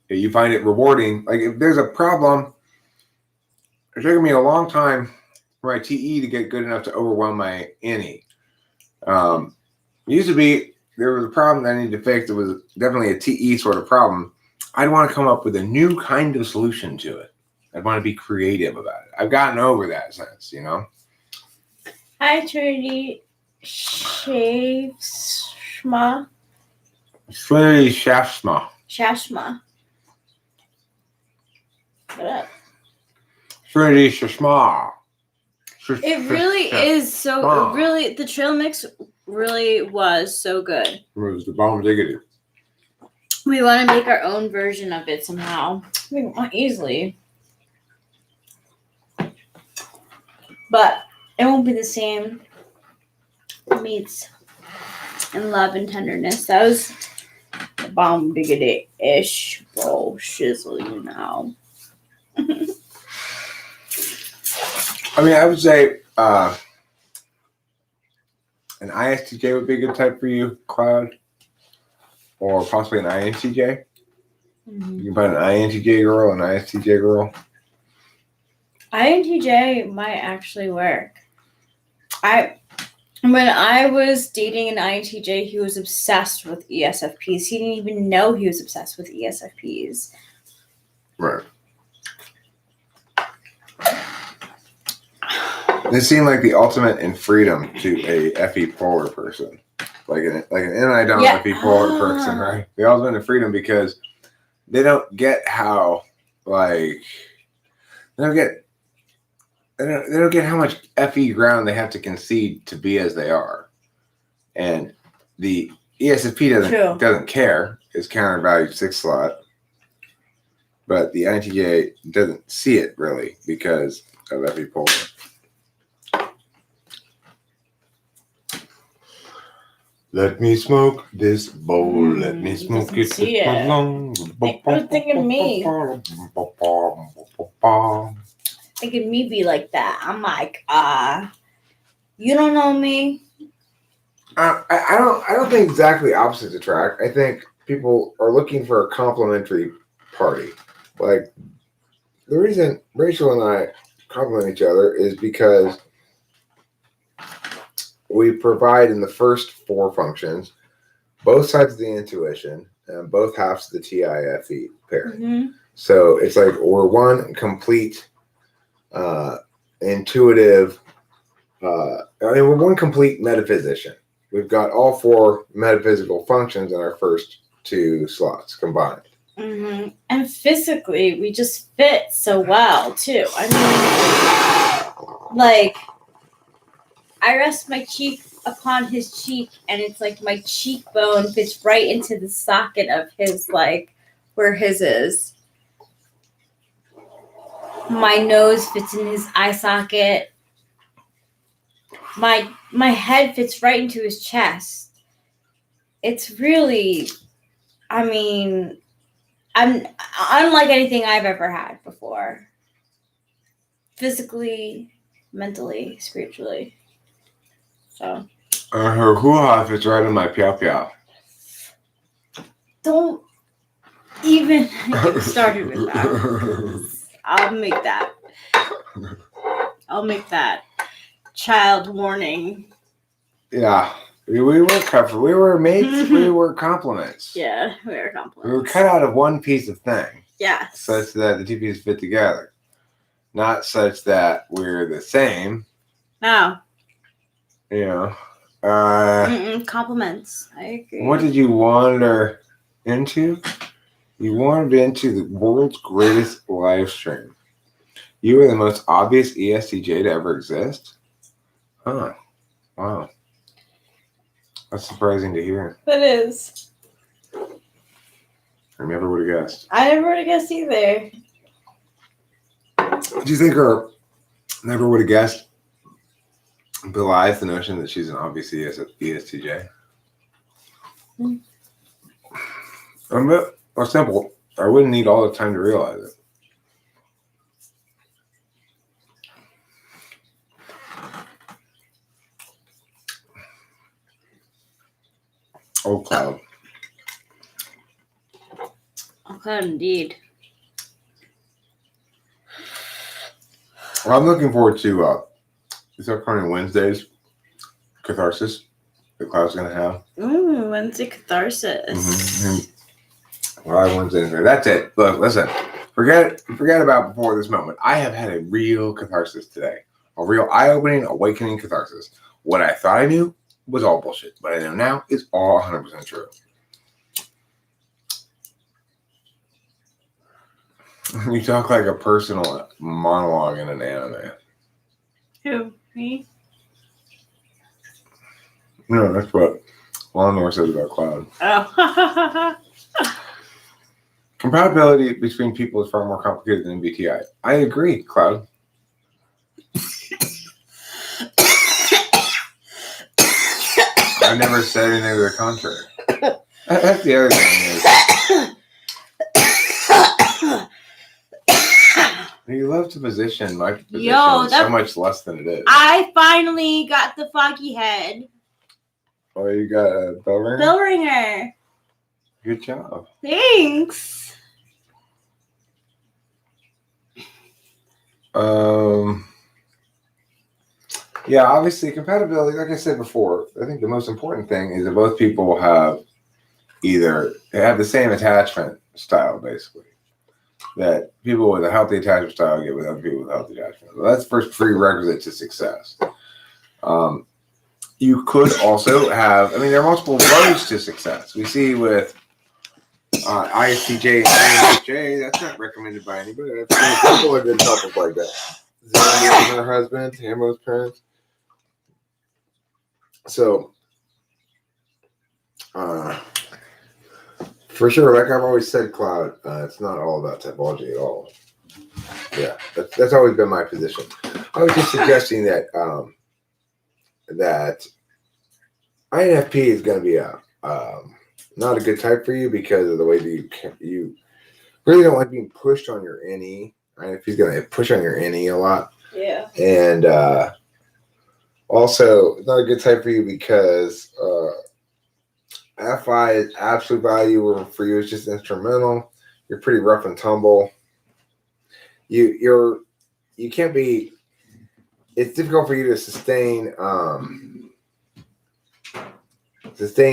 If you find it rewarding, like if there's a problem, it's taken me a long time for my TE to get good enough to overwhelm my NE. It used to be there was a problem that I needed to fix. It was definitely a TE sort of problem. I'd want to come up with a new kind of solution to it. I'd want to be creative about it. I've gotten over that sense, you know. Hi, Trinity. Shafsma. Trinity Shafsma. Shashma. What up? Trinity Shafsma. It really is so. Really, the trail mix really was so good. It was the bomb diggity. We want to make our own version of it somehow. I mean, not easily. But it won't be the same meats and love and tenderness. That was the bomb diggity-ish. Bro, shizzle, you know. I mean, I would say an ISTJ would be a good type for you, Cloud. Or possibly an INTJ. Mm-hmm. You can find an INTJ girl, an ISTJ girl. INTJ might actually work. When I was dating an INTJ, he was obsessed with ESFPs. He didn't even know he was obsessed with ESFPs. Right. They seem like the ultimate in freedom to a FE polar person. Like an NI FE polar person, right? The ultimate in freedom because they don't get how they don't get how much FE ground they have to concede to be as they are. And the ESFP doesn't care. It's countervalued 6 slot. But the INTJ doesn't see it really because of FE polar. Let me smoke this bowl. Let me smoke it with my lungs. You're thinking me. Thinking me be like that. I'm like, you don't know me. I don't think exactly opposites attract. I think people are looking for a complementary party. Like the reason Rachel and I complement each other is because we provide in the first 4 functions both sides of the intuition and both halves of the TIFE pairing. Mm-hmm. So it's like we're one complete intuitive. We're one complete metaphysician. We've got all 4 metaphysical functions in our first 2 slots combined. Mm-hmm. And physically, we just fit so well too. I mean, like. I rest my cheek upon his cheek, and it's like my cheekbone fits right into the socket of his, like, where his is. My nose fits in his eye socket. My head fits right into his chest. It's really, I mean, I'm unlike anything I've ever had before. Physically, mentally, spiritually. So. Her hoo-ha fits right in my piao-piao. Don't even get started with that. I'll make that child warning Yeah. We were covered. We were mates. We were compliments. Yeah, we are compliments. We were cut out of one piece of thing. Yes. Such that the two pieces fit together. Not such that we're the same. No. You know. Compliments. I agree. What did you wander into? You wandered into the world's greatest live stream. You were the most obvious ESTJ to ever exist? Huh. Wow. That's surprising to hear. That is. I never would have guessed. I never would have guessed either. Do you think her never would have guessed belies the notion that she's an obvious ESTJ? I'm a bit more simple. I wouldn't need all the time to realize it. Oh, Cloud. Okay, indeed. Well, I'm looking forward to this upcoming Wednesday's catharsis that Cloud's going to have. Wednesday catharsis. Mm-hmm. Live Wednesday. That's it. Look, listen. Forget about before this moment. I have had a real catharsis today. A real eye-opening, awakening catharsis. What I thought I knew was all bullshit. What I know now is all 100% true. You talk like a personal monologue in an anime. Who? Me? No, that's what Lawnmower says about Cloud. Oh. Compatibility between people is far more complicated than MBTI. I agree, Cloud. I never said anything to the contrary. That's the other thing is, you love to position my position so much less than it is. I finally got the foggy head. Oh, you got a bell ringer? Bell ringer. Good job. Thanks. Yeah, obviously compatibility, like I said before, I think the most important thing is that both people have the same attachment style, basically. That people with a healthy attachment style get with other people with healthy attachment. Well, that's the first prerequisite to success. You could also have, there are multiple roads to success. We see with ISTJ and INFJ, that's not recommended by anybody. I've seen people have been couples like that. Zandy and her husband, Hambo's parents. So, for sure, like I've always said, Cloud, it's not all about typology at all. Yeah, that's always been my position. I was just suggesting that that INFP is going to be not a good type for you because of the way that you really don't like being pushed on your NE. INFP is going to push on your NE a lot. Yeah. And also, it's not a good type for you because FI is absolute value for you. It's just instrumental. You're pretty rough and tumble. You can't be. It's difficult for you to sustain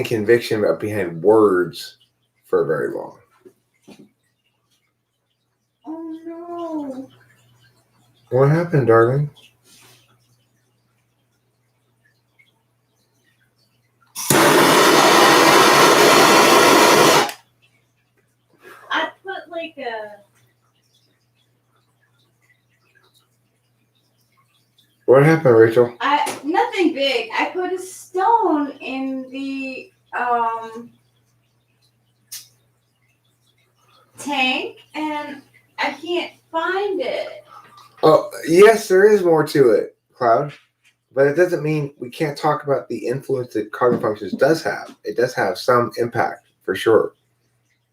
conviction behind words for very long. Oh no! What happened, darling? I put like a. What happened, Rachel? Nothing big. I put a stone in the tank and I can't find it. Oh, yes, there is more to it, Cloud. But it doesn't mean we can't talk about the influence that cognitive functions does have. It does have some impact, for sure.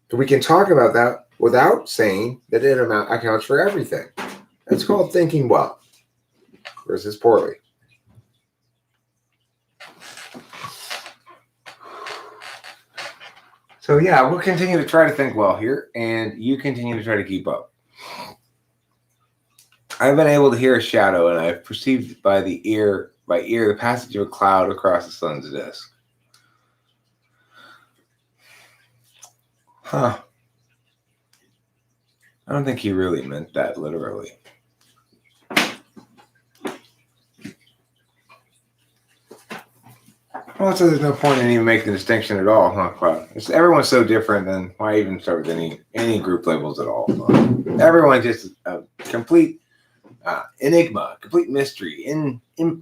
But we can talk about that without saying that it accounts for everything. That's called thinking well versus poorly. So yeah, we'll continue to try to think well here, and you continue to try to keep up. I've been able to hear a shadow, and I've perceived by the by ear the passage of a cloud across the sun's disk. Huh. I don't think he really meant that literally. Well, so there's no point in even making the distinction at all, huh, Cloud? Everyone's so different, then why even start with any group labels at all? Everyone's just a complete enigma, complete mystery,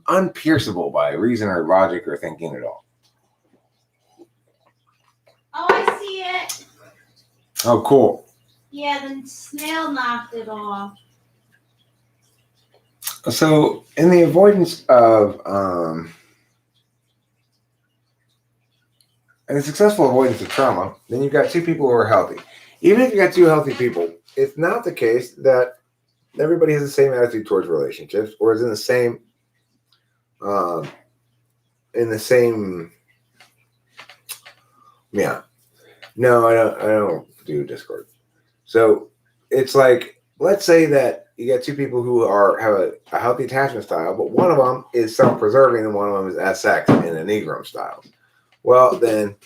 unpierceable by reason or logic or thinking at all. Oh, I see it. Oh, cool. Yeah, the snail knocked it off. So, in the avoidance of and the successful avoidance of trauma, then you've got two people who are healthy. Even if you got two healthy people, it's not the case that everybody has the same attitude towards relationships or is in the same yeah. No, I don't do Discord. So it's like, let's say that you got two people who have a healthy attachment style, but one of them is self-preserving and one of them is SX in a Negro style. Well, then,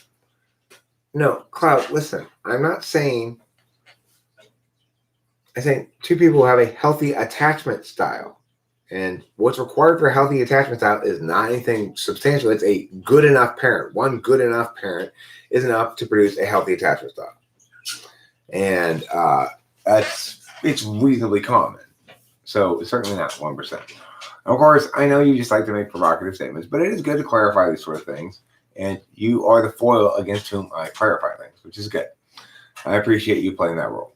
no, Cloud, listen, I'm saying two people who have a healthy attachment style. And what's required for a healthy attachment style is not anything substantial. It's a good enough parent. One good enough parent is enough to produce a healthy attachment style. And it's reasonably common. So it's certainly not 1%. Of course, I know you just like to make provocative statements, but it is good to clarify these sort of things. And you are the foil against whom I clarify things, which is good. I appreciate you playing that role.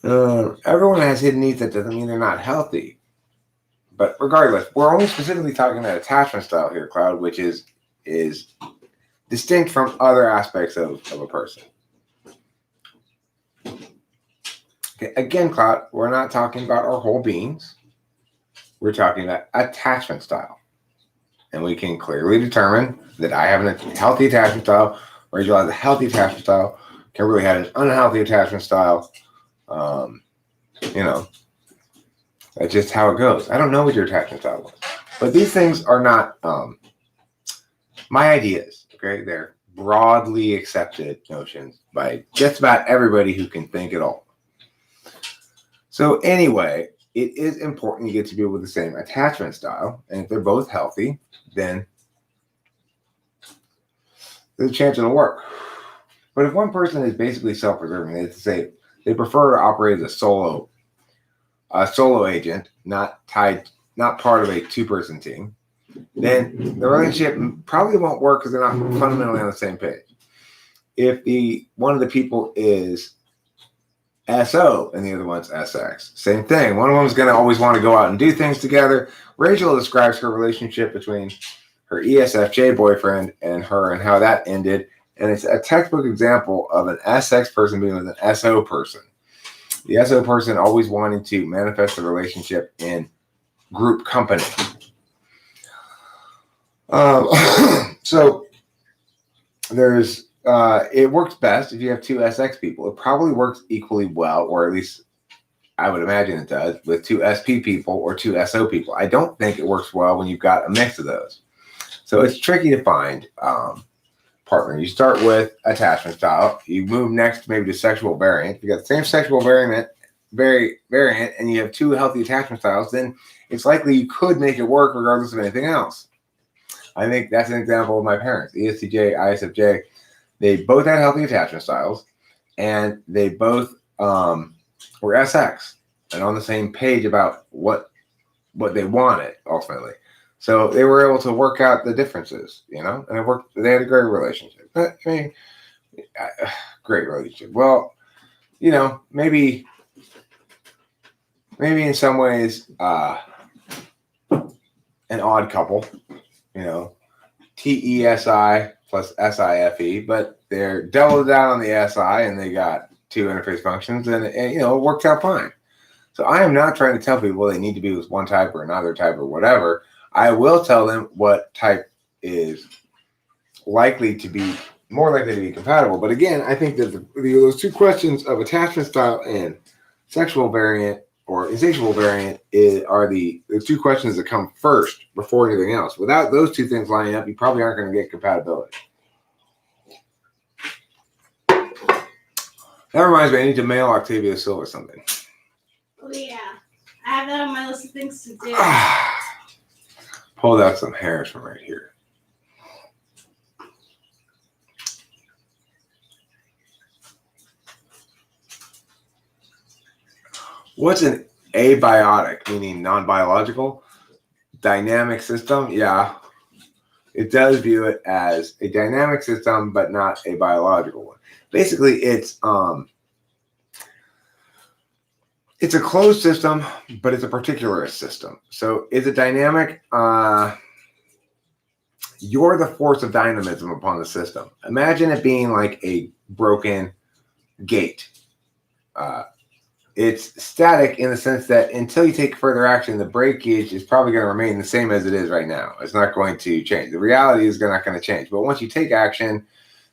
Everyone has hidden needs. That doesn't mean they're not healthy. But regardless, we're only specifically talking about attachment style here, Cloud, which is distinct from other aspects of a person. Okay, again, Cloud, we're not talking about our whole beings. We're talking about attachment style. And we can clearly determine that I have a healthy attachment style, Rachel has a healthy attachment style, Kimberly had an unhealthy attachment style. That's just how it goes. I don't know what your attachment style was. But these things are not my ideas, okay? They're broadly accepted notions by just about everybody who can think at all. So anyway, it is important you get to people with the same attachment style. And if they're both healthy, then there's a chance it'll work. But if one person is basically self-preserving, they say they prefer to operate as a solo agent, not part of a two-person team, then the relationship probably won't work because they're not fundamentally on the same page. If one of the people is SO and the other one's SX, same thing. One of them is going to always want to go out and do things together. Rachel describes her relationship between her ESFJ boyfriend and her and how that ended. And it's a textbook example of an SX person being with an SO person. The SO person always wanting to manifest the relationship in group company. So there's it works best if you have two SX people. It probably works equally well, or at least I would imagine it does, with two SP people or two SO people. I don't think it works well when you've got a mix of those. So it's tricky to find partner. You start with attachment style. You move next maybe to sexual variant. If you got the same sexual variant and you have two healthy attachment styles, then it's likely you could make it work regardless of anything else. I think that's an example of my parents, ESTJ, ISFJ. They both had healthy attachment styles, and they both were SX and on the same page about what they wanted ultimately. So they were able to work out the differences, and it worked. They had a great relationship. Great relationship. Well, maybe in some ways, an odd couple, TESI plus SIFE, but they're doubled down on the SI and they got two interface functions and it worked out fine. So I am not trying to tell people they need to be with one type or another type or whatever. I will tell them what type is more likely to be compatible. But again, I think that those two questions of attachment style and sexual variant or insatiable variant are the two questions that come first before anything else. Without those two things lining up, you probably aren't going to get compatibility. That reminds me, I need to mail Octavia Silva something. Oh yeah, I have that on my list of things to do. Pulled out some hairs from right here. What's an abiotic, meaning non-biological? Dynamic system? Yeah. It does view it as a dynamic system, but not a biological one. Basically, it's a closed system, but it's a particularist system. So is it dynamic? You're the force of dynamism upon the system. Imagine it being like a broken gate. It's static in the sense that until you take further action, the breakage is probably going to remain the same as it is right now. It's not going to change. The reality is not going to change. But once you take action,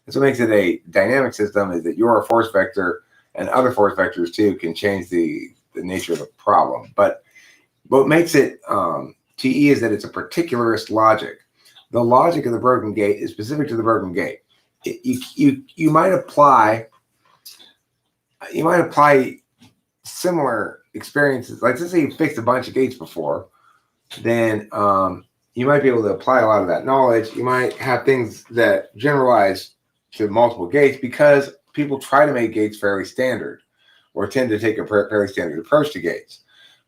that's what makes it a dynamic system, is that you're a force vector and other force vectors too can change the nature of the problem. But what makes it TE is that it's a particularist logic. The logic of the broken gate is specific to the broken gate. You might apply similar experiences. Like, let's say you fixed a bunch of gates before, then you might be able to apply a lot of that knowledge. You might have things that generalize to multiple gates because people try to make gates fairly standard or tend to take a fairly standard approach to gates.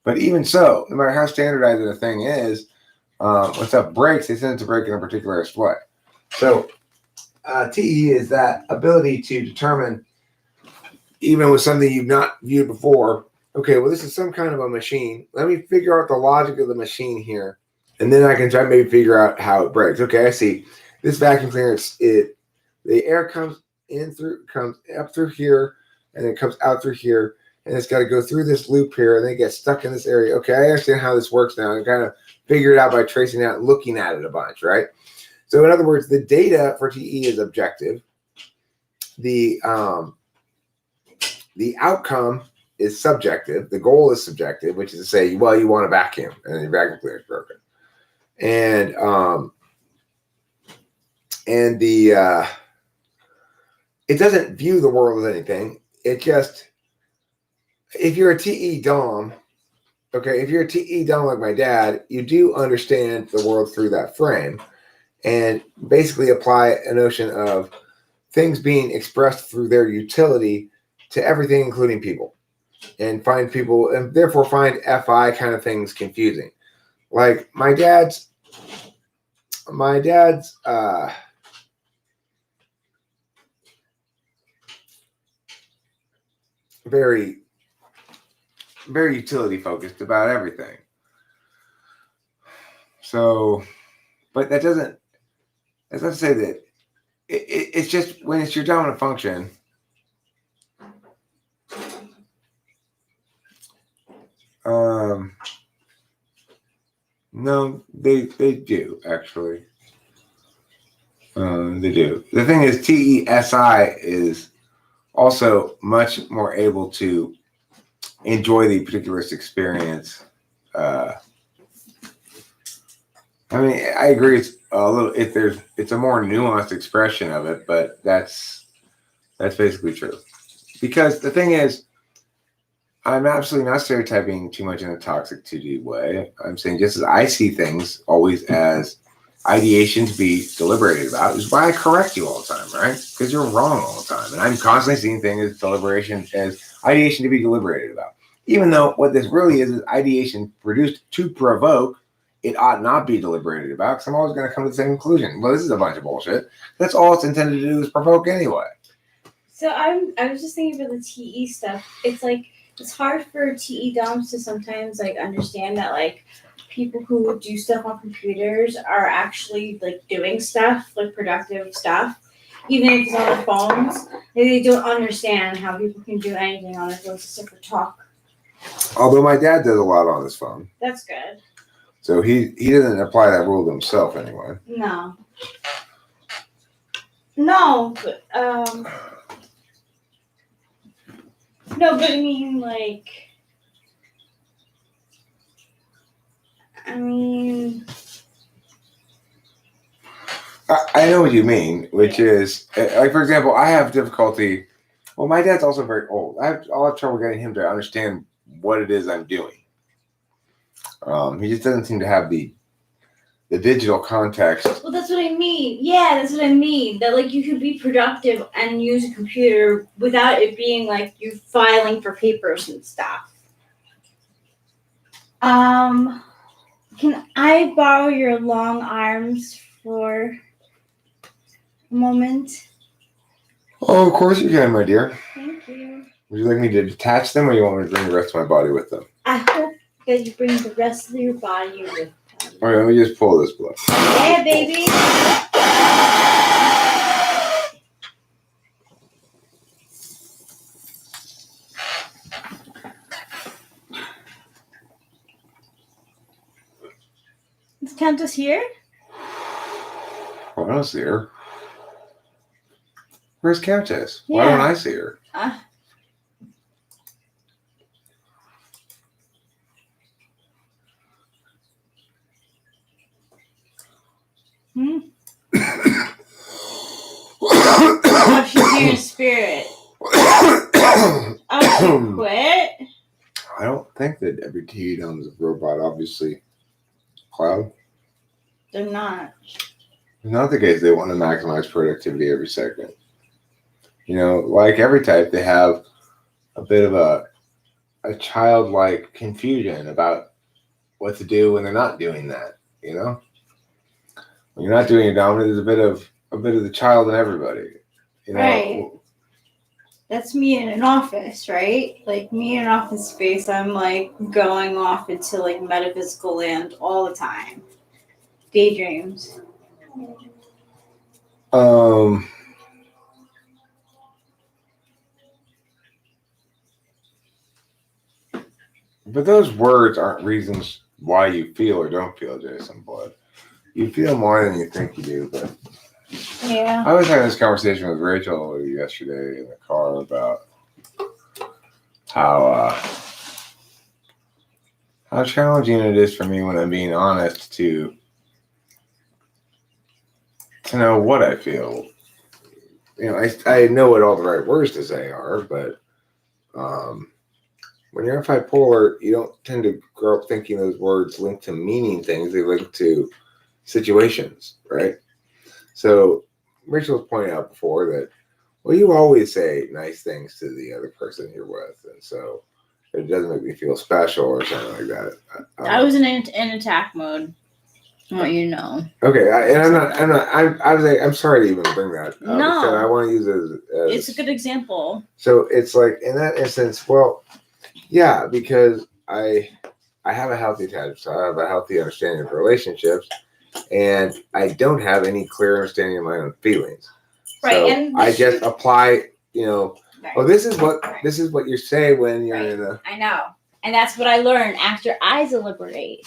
But even so, no matter how standardized a thing is, when stuff breaks, they tend to break in a particularist way. So TE is that ability to determine, even with something you've not viewed before, okay, well, this is some kind of a machine. Let me figure out the logic of the machine here, and then I can try to maybe figure out how it breaks. Okay, I see. This vacuum cleaner, the air comes up through here, and then comes out through here, and it's got to go through this loop here, and then it gets stuck in this area. Okay, I understand how this works now. I kind of figure it out by tracing out and looking at it a bunch, right? So in other words, the data for TE is objective. The outcome is subjective. The goal is subjective, which is to say, well, you want a vacuum, and your vacuum cleaner is broken. And it doesn't view the world as anything. It just, if you're a TE Dom, okay, if you're a TE Dom like my dad, you do understand the world through that frame and basically apply a notion of things being expressed through their utility to everything, including people, and find people, and therefore find FI kind of things confusing. Like my dad's very, very utility focused about everything. So, but that's not to say that it's just when it's your dominant function. No, they do actually. They do. The thing is, TESI is also much more able to enjoy the particularist experience. I mean, I agree. It's a little. It's a more nuanced expression of it, but that's basically true. Because the thing is, I'm absolutely not stereotyping too much in a toxic 2D way. I'm saying just as I see things always as ideation to be deliberated about, is why I correct you all the time, right? Because you're wrong all the time. And I'm constantly seeing things as ideation to be deliberated about. Even though what this really is ideation produced to provoke, it ought not be deliberated about, because I'm always going to come to the same conclusion. Well, this is a bunch of bullshit. That's all it's intended to do is provoke anyway. So I was just thinking about the TE stuff. It's like, it's hard for TE DOMs to sometimes like understand that like people who do stuff on computers are actually like doing stuff, like productive stuff, even if it's on their phones. They don't understand how people can do anything on their phones except for talk. Although my dad does a lot on his phone. That's good. So he doesn't apply that rule to himself anyway. No, but No, but I mean, like, I know what you mean, which is like, for example, I have difficulty. Well, my dad's also very old. I'll have trouble getting him to understand what it is I'm doing. He just doesn't seem to have the digital context. well, that's what I mean. Yeah, that's what I mean. That, like, you could be productive and use a computer without it being like you filing for papers and stuff. Can I borrow your long arms for a moment? Oh, of course you can, my dear. Thank you. Would you like me to detach them, or you want me to bring the rest of my body with them? I hope that you bring the rest of your body with you. All right, let me just pull this blood. Yeah, baby. Is Countess here? I don't see her. Where's Countess? Why Yeah. don't I see her? Oh, she's here in spirit. Oh, she quit? I don't think that every kid owns a robot, obviously. Cloud? They're not. It's not the case. They want to maximize productivity every second. You know, like every type, they have a bit of a childlike confusion about what to do when they're not doing that. You know, when you're not doing it dominant, there's a bit of the child in everybody. You know, Right. That's me in an office, right? Like me in an office space, I'm like going off into like metaphysical land all the time. Daydreams. But those words aren't reasons why you feel or don't feel, Jason Blood. You feel more than you think you do. But Yeah. I was having this conversation with Rachel yesterday in the car about how challenging it is for me when I'm being honest to know what I feel. You know, I know what all the right words to say are, but when you're bipolar, you don't tend to grow up thinking those words link to meaning things. They link to situations, right? So Rachel was pointing out before that, well, you always say nice things to the other person you're with, and so it doesn't make me feel special or something like that. I was in attack mode. I want you to know. Okay, I'm sorry to even bring that up. No. Because I want to use it as It's a good example. So it's like in that instance, well, yeah, because I have a healthy attachment, so I have a healthy understanding of relationships, and I don't have any clear understanding of my own feelings. Right, So and I just apply, you know, right. oh, this is what you say when you're in a. I know. And that's what I learned after I deliberate.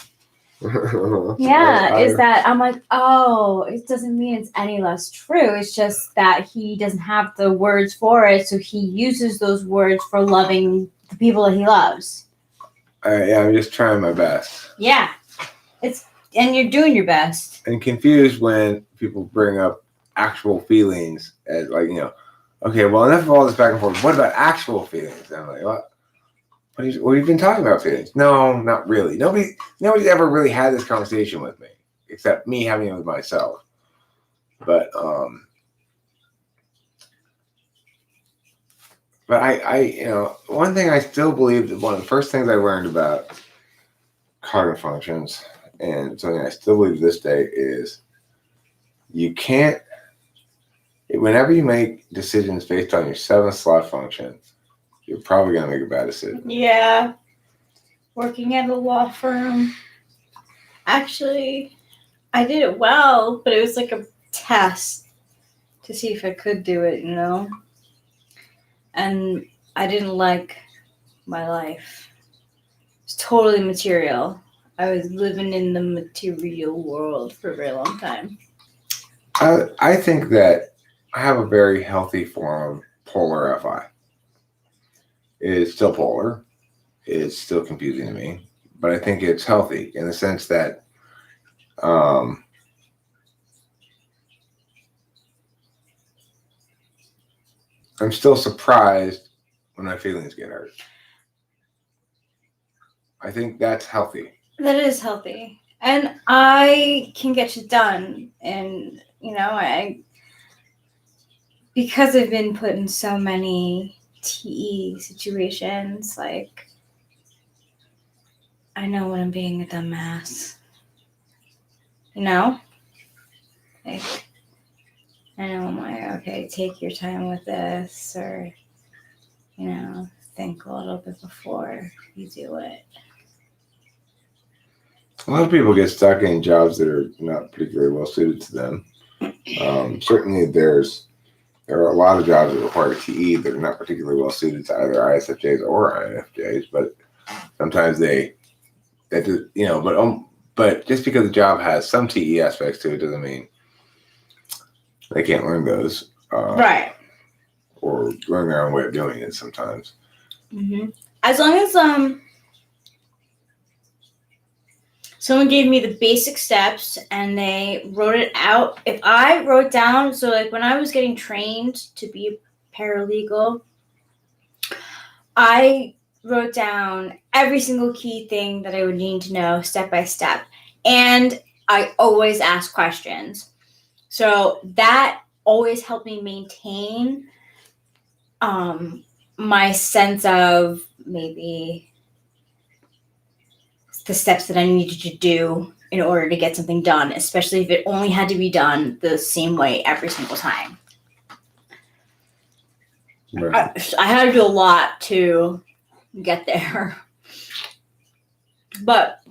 Yeah, is that I'm like, oh, it doesn't mean it's any less true. It's just that he doesn't have the words for it, so he uses those words for loving the people that he loves. I'm just trying my best. Yeah, and you're doing your best. And confused when people bring up actual feelings as like, you know, okay, well, enough of all this back and forth. What about actual feelings? And I'm like, what? We've been talking about feelings. No, not really. Nobody's ever really had this conversation with me, except me having it with myself. But I you know, one thing I still believe that one of the first things I learned about cognitive functions, and something I still believe to this day, is you can't. Whenever you make decisions based on your 7th slot function, you're probably gonna make a bad decision. Yeah. Working at a law firm. Actually, I did it well, but it was like a test to see if I could do it, you know? And I didn't like my life. It was totally material. I was living in the material world for a very long time. I think that I have a very healthy form of polar FI. is still polar. It's still confusing to me, but I think it's healthy in the sense that um, I'm still surprised when my feelings get hurt. I think that's healthy. That is healthy. And I can get shit done. And, because I've been put in so many TE situations, like, I know when I'm being a dumbass. Like, I know I'm like, okay, take your time with this, or, think a little bit before you do it. A lot of people get stuck in jobs that are not particularly well suited to them. Certainly, there are a lot of jobs that require TE that are not particularly well suited to either ISFJs or INFJs, but sometimes but just because the job has some TE aspects to it doesn't mean they can't learn those. Right. Or learn their own way of doing it sometimes. Mm-hmm. As long as someone gave me the basic steps and they wrote it out. If I wrote down, so like when I was getting trained to be a paralegal, I wrote down every single key thing that I would need to know step by step. And I always ask questions. So that always helped me maintain my sense of maybe the steps that I needed to do in order to get something done, especially if it only had to be done the same way every single time. Right. I had to do a lot to get there. But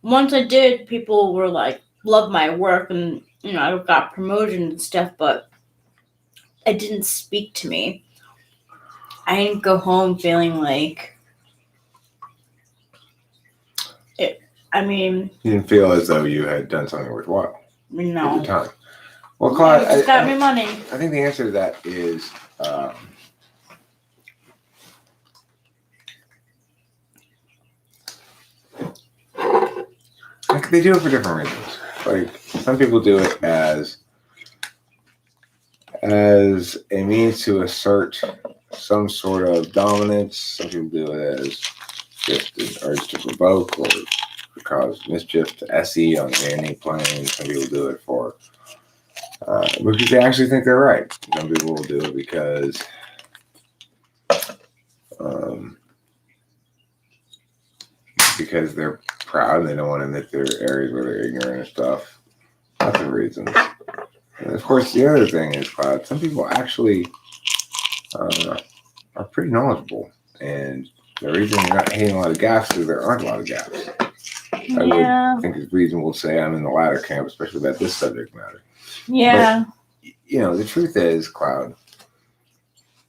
once I did, people were like, love my work, and I got promoted and stuff, but it didn't speak to me. I didn't go home feeling like it. I mean, you didn't feel as though you had done something worthwhile with your no. time. Well, Claude, It just got me money. I think the answer to that is like they do it for different reasons. Like some people do it as a means to assert some sort of dominance. Some people do it as just an urge to provoke or cause mischief to SE on the A&E plane. Some people do it because they actually think they're right. Some people will do it because they're proud and they don't want to admit there are areas where they're ignorant and stuff. Lots of reasons. And of course, the other thing is, Cloud, some people actually are pretty knowledgeable. And the reason you're not hitting a lot of gaps is there aren't a lot of gaps. I would think it's reasonable to say I'm in the latter camp, especially about this subject matter. Yeah. But, the truth is, Cloud,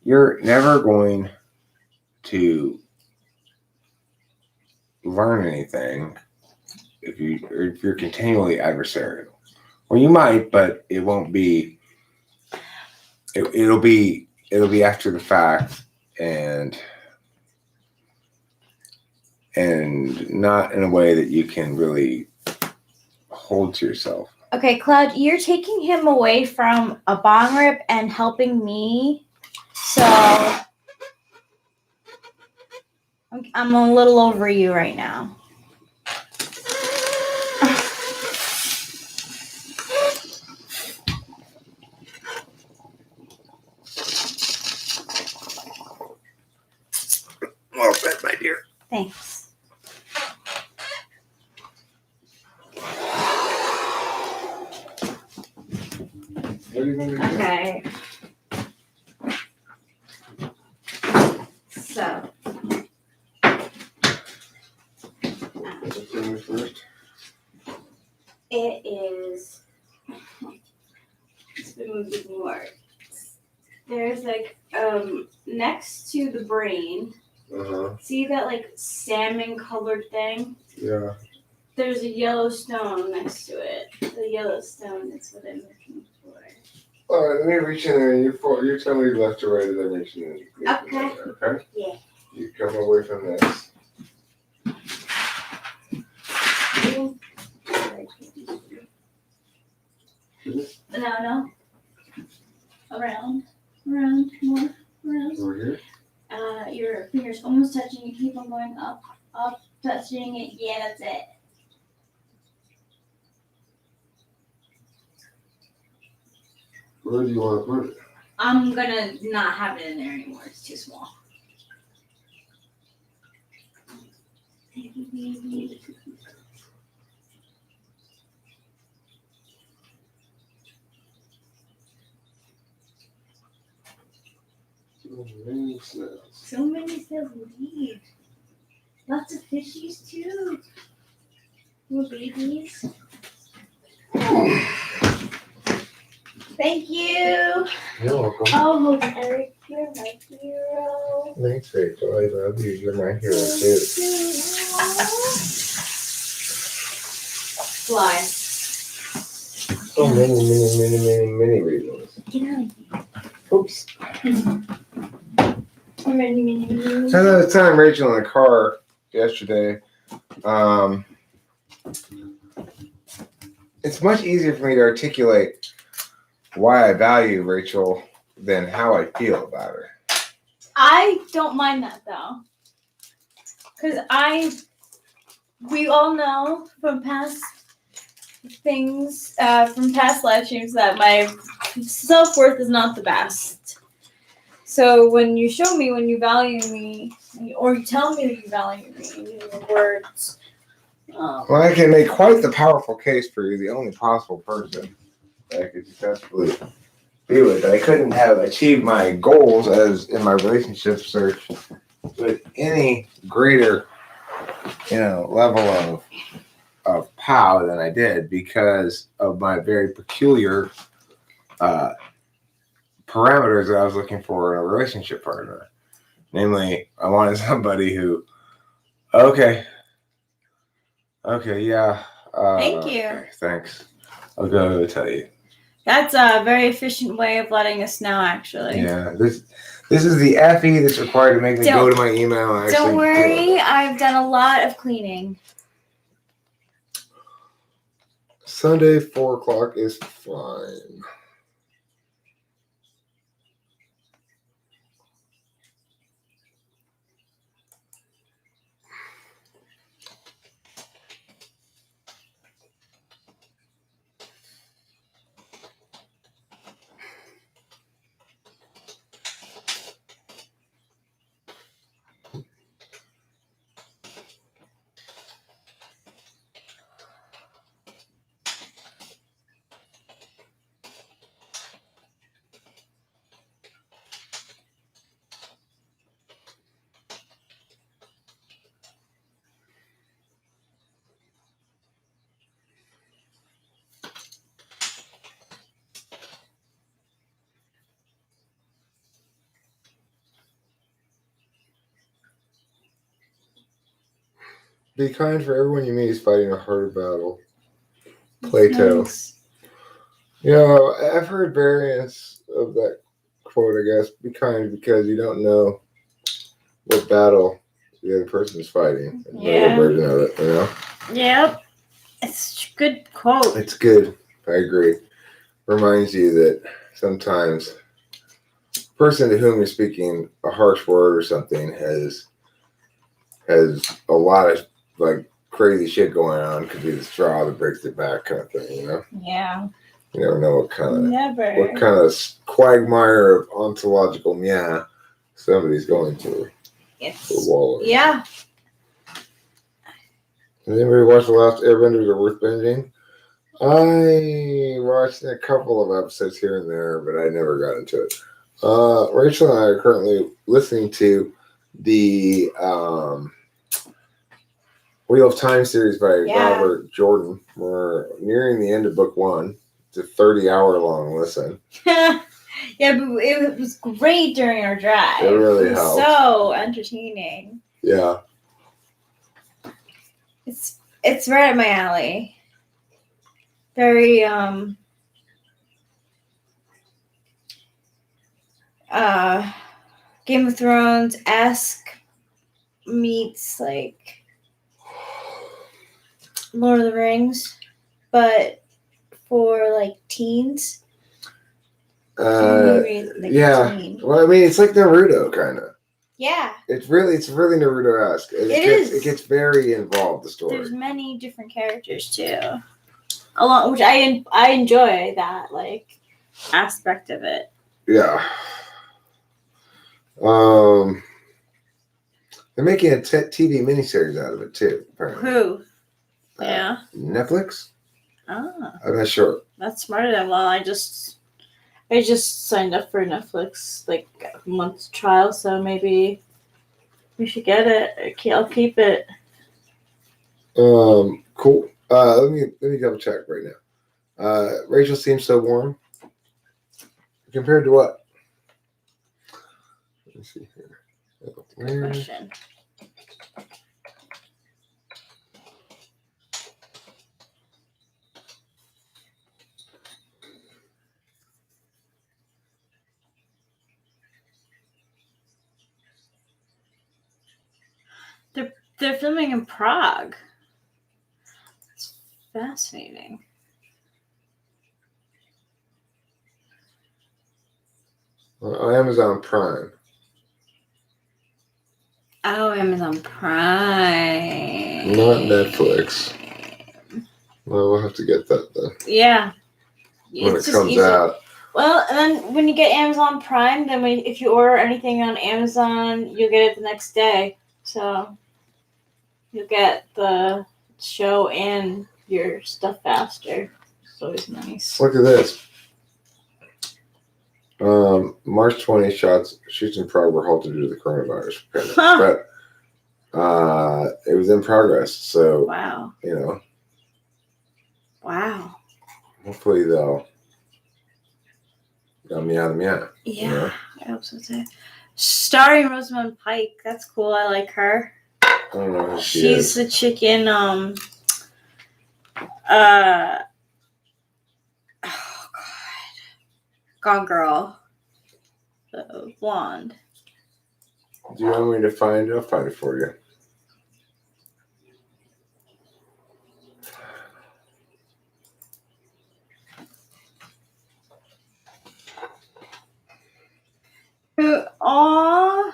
you're never going to learn anything if you're continually adversarial. Well, you might, but it won't be. It'll be after the fact and not in a way that you can really hold to yourself. Okay, Cloud, you're taking him away from a bong rip and helping me. So I'm a little over you right now. Well said, my dear. Thanks. What are you going to do? Okay. So. Let's do this first. It is. It's been moving more. There's like next to the brain. See that like salmon colored thing? Yeah. There's a yellow stone next to it. The yellow stone is what I'm looking for. All right, let me reach in there. You tell me left or right as I reach in. Okay. Okay. Yeah. You come away from this. No. Around, more, around. Over here? Your fingers almost touching. You keep on going up, touching it. Yeah, that's it. Where do you want to put it? I'm gonna not have it in there anymore. It's too small. So many cells indeed. Lots of fishies too. Little babies. Thank you. You're welcome. Oh, Eric, you're my hero. Thanks, Rachel. I love you. You're my hero, too. Fly. So many reasons. Get out. Oops. Many. So I was telling Rachel in the car yesterday, it's much easier for me to articulate why I value Rachel than how I feel about her. I don't mind that though. Because we all know from past things, from past live streams that my self-worth is not the best. So when you show me, when you value me, or you tell me that you value me in your words. Well, I can make quite the powerful case for you, the only possible person that I could successfully be with. I couldn't have achieved my goals as in my relationship search with any greater, level of pow than I did because of my very peculiar parameters that I was looking for in a relationship partner. Namely, I wanted somebody who, okay, yeah. Thank you. Okay, thanks. I'll go tell you. That's a very efficient way of letting us know, actually. Yeah, this is the FE that's required to make me go to my email and actually Don't worry, I've done a lot of cleaning. Sunday, 4 o'clock is fine. Be kind, for everyone you meet is fighting a hard battle. Plato. Nice. I've heard variants of that quote, I guess. Be kind because you don't know what battle the other person is fighting. Yeah. Another version of it, Yep. It's a good quote. It's good. I agree. Reminds you that sometimes the person to whom you're speaking a harsh word or something has a lot of crazy shit going on. Could be the straw that breaks the back kind of thing, Yeah. You never know what kind Never. of quagmire of ontological somebody's going through. Yes. Wallowing. Yeah. Has anybody watched The Last Airbender or worth binging? I watched a couple of episodes here and there, but I never got into it. Rachel and I are currently listening to the Wheel of Time series by Robert Jordan. We're nearing the end of book 1. It's a 30-hour-long listen. Yeah, but it was great during our drive. It really helped. So entertaining. Yeah. It's right up my alley. Very Game of Thrones-esque. meets like Lord of the Rings, but for like teens. Maybe, like, Yeah. teen. Well, I mean, it's like Naruto, kind of. Yeah. It's really Naruto-esque. It is. It gets very involved. The story. There's many different characters too, which I enjoy that like aspect of it. Yeah. They're making a TV miniseries out of it too. Apparently. Who? Yeah. Netflix. Ah, I'm not sure. that's smarter than well. I just signed up for Netflix like a month's trial, so maybe we should get it. I'll keep it. Cool. Let me double check right now. Rachel seems so warm. Compared to what? Let me see here. Good question. They're filming in Prague. It's fascinating. Amazon Prime. Oh, Amazon Prime. Not Netflix. Well, we'll have to get that then. Yeah. When It's it just comes easy. out. Well, and then when you get Amazon Prime, then if you order anything on Amazon, you'll get it the next day. So you'll get the show and your stuff faster. It's always nice. Look at this. March 20th, shoots in Prague were halted due to the coronavirus pandemic. Huh. But it was in progress, so Wow. you know. Wow. Hopefully they'll meow. Yeah, You know? I hope so too. Starring Rosamund Pike. That's cool. I like her. I don't know who she She's is. the chicken. Oh God. Gone Girl. The blonde. Do you want me to find it? I'll find it for you. Aw,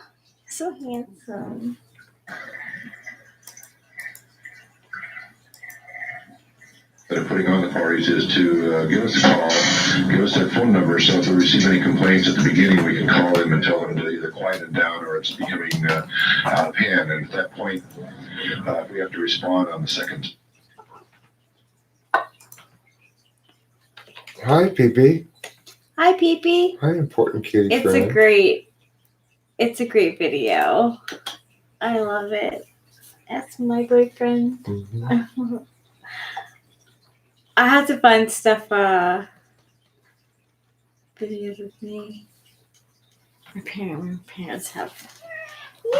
so handsome. They're putting on the parties is to give us a call, give us their phone number, so if we receive any complaints at the beginning, we can call them and tell them to either quiet it down or it's becoming out of hand. And at that point, we have to respond on the second. Hi, PP. Hi, Pee-Pee. Hi, important kitty It's friend. a great video. I love it. That's my boyfriend. Mm-hmm. I had to find stuff, videos with me. My parents have. Yeah.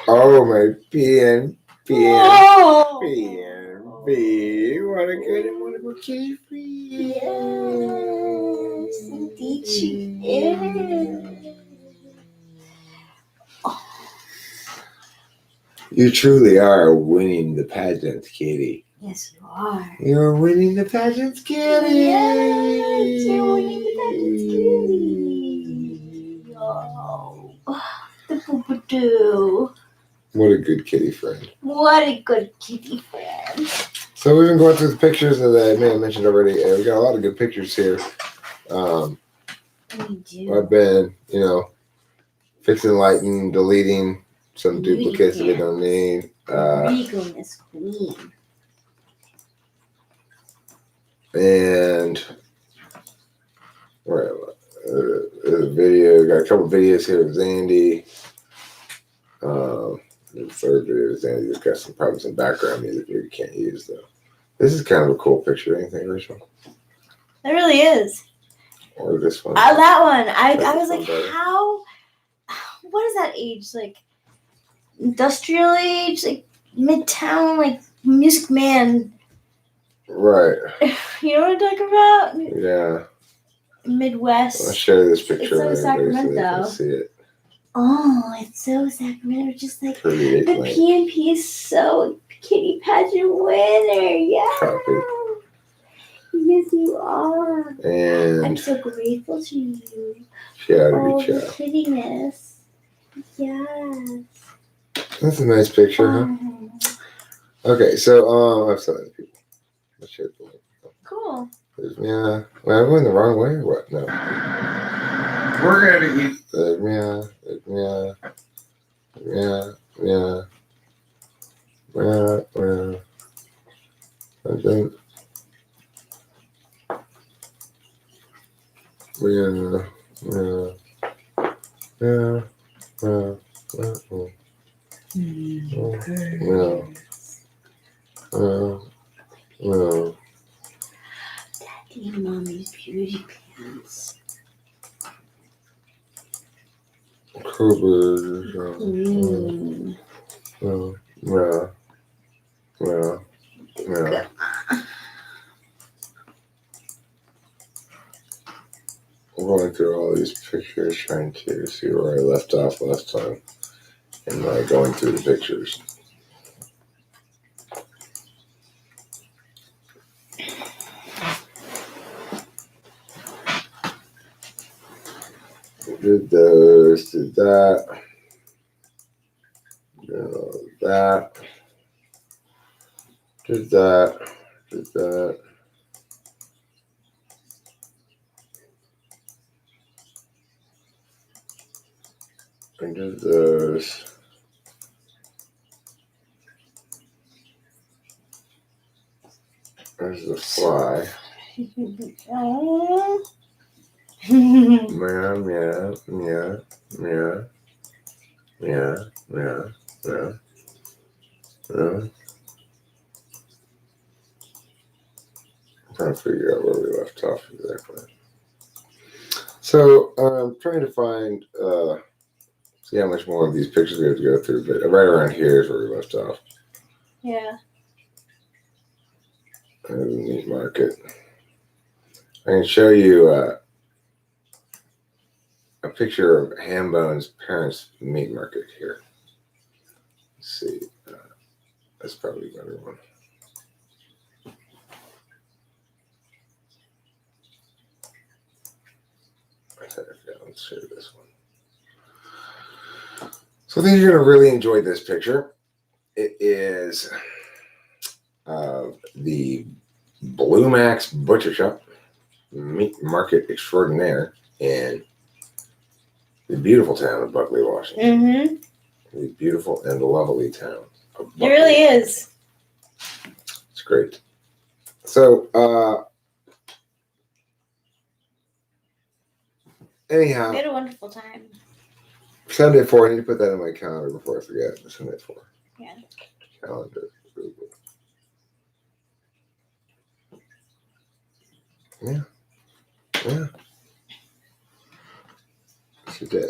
Oh, my PNB. Whoa. PNB. What a good kitty friend. Yes, indeed she is. You truly are winning the pageant, kitty. Yes, you are. You're winning the pageant, kitty. Yes, you're winning the pageant, kitty. Oh, the boo-boo-doo. What a good kitty friend. What a good kitty friend. So we've been going through the pictures that I may have mentioned already, and we got a lot of good pictures here. We do. I've been, fixing, lighting, deleting some duplicates that we don't need. Regalness queen. And where am I? The video, got a couple videos here with Zandy. The third video with Zandy, there's got probably some background music you can't use though. This is kind of a cool picture, anything, Rachel? It really is. Or this one? That one. I was this like, one better. how? What is that age? Like industrial age? Like midtown? Like Music Man? Right. You know what I'm talking about? Yeah. Midwest. I'll show you this picture. It's in of everybody so they Sacramento. can see it. Oh, it's so Sacramento, just like Pretty the late. PNP is so kitty pageant winner. Yeah. Copy. Yes, you are. I'm And so grateful to you. Chow Oh, to be the chow. prettiness. Yes. That's a nice picture, huh? Oh, Okay, so I've said that to people. Let's share the link. Cool. Yeah. Well, I went the wrong way or what? No. We're gonna eat. Yeah. I think. Daddy and Mommy's beauty pants. Green. I'm going through all these pictures trying to see where I left off last time and going through the pictures. Did those, did that, that, did that, did that. I did those. There's the fly. Oh. Meow, meow, meow, meow, meow, meow, meow, meow. I'm trying to figure out where we left off exactly. So I'm trying to find, see how much more of these pictures we have to go through, but right around here is where we left off. Yeah. The meat market. I can show you a picture of Hambone's parents' meat market here. Let's see. That's probably a better one. Okay, let's show this one. So I think you're going to really enjoy this picture. It is the Blue Max Butcher Shop Meat Market Extraordinaire in the beautiful town of Buckley, Washington. Mm-hmm. The beautiful and lovely town of Buckley. It really is. It's great. So, anyhow, We had a wonderful time. Sunday 4, I need to put that in my calendar before I forget. Sunday 4. Yeah. Calendar. Yeah. Yeah. Today.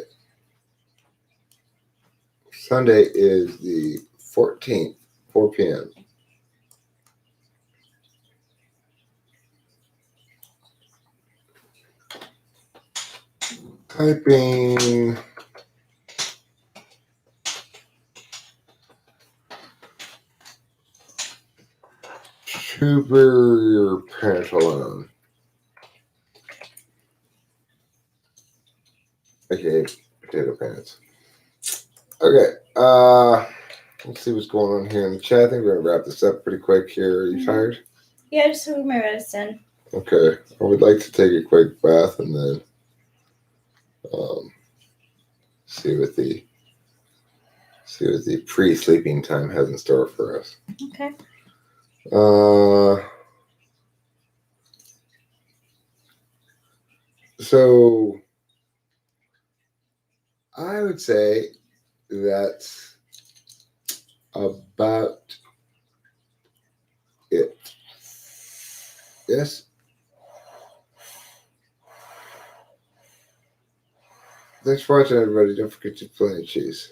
Sunday is the 14th, 4 p.m. Typing. Superior Pantaloon. Okay, potato pants. Okay, let's see what's going on here in the chat. I think we're gonna wrap this up pretty quick here. Are you tired? Yeah, I just took my medicine. Okay, I would like to take a quick bath and then see what the pre-sleeping time has in store for us. Okay. So I would say that's about it. Yes. Thanks for watching, everybody. Don't forget to play cheese.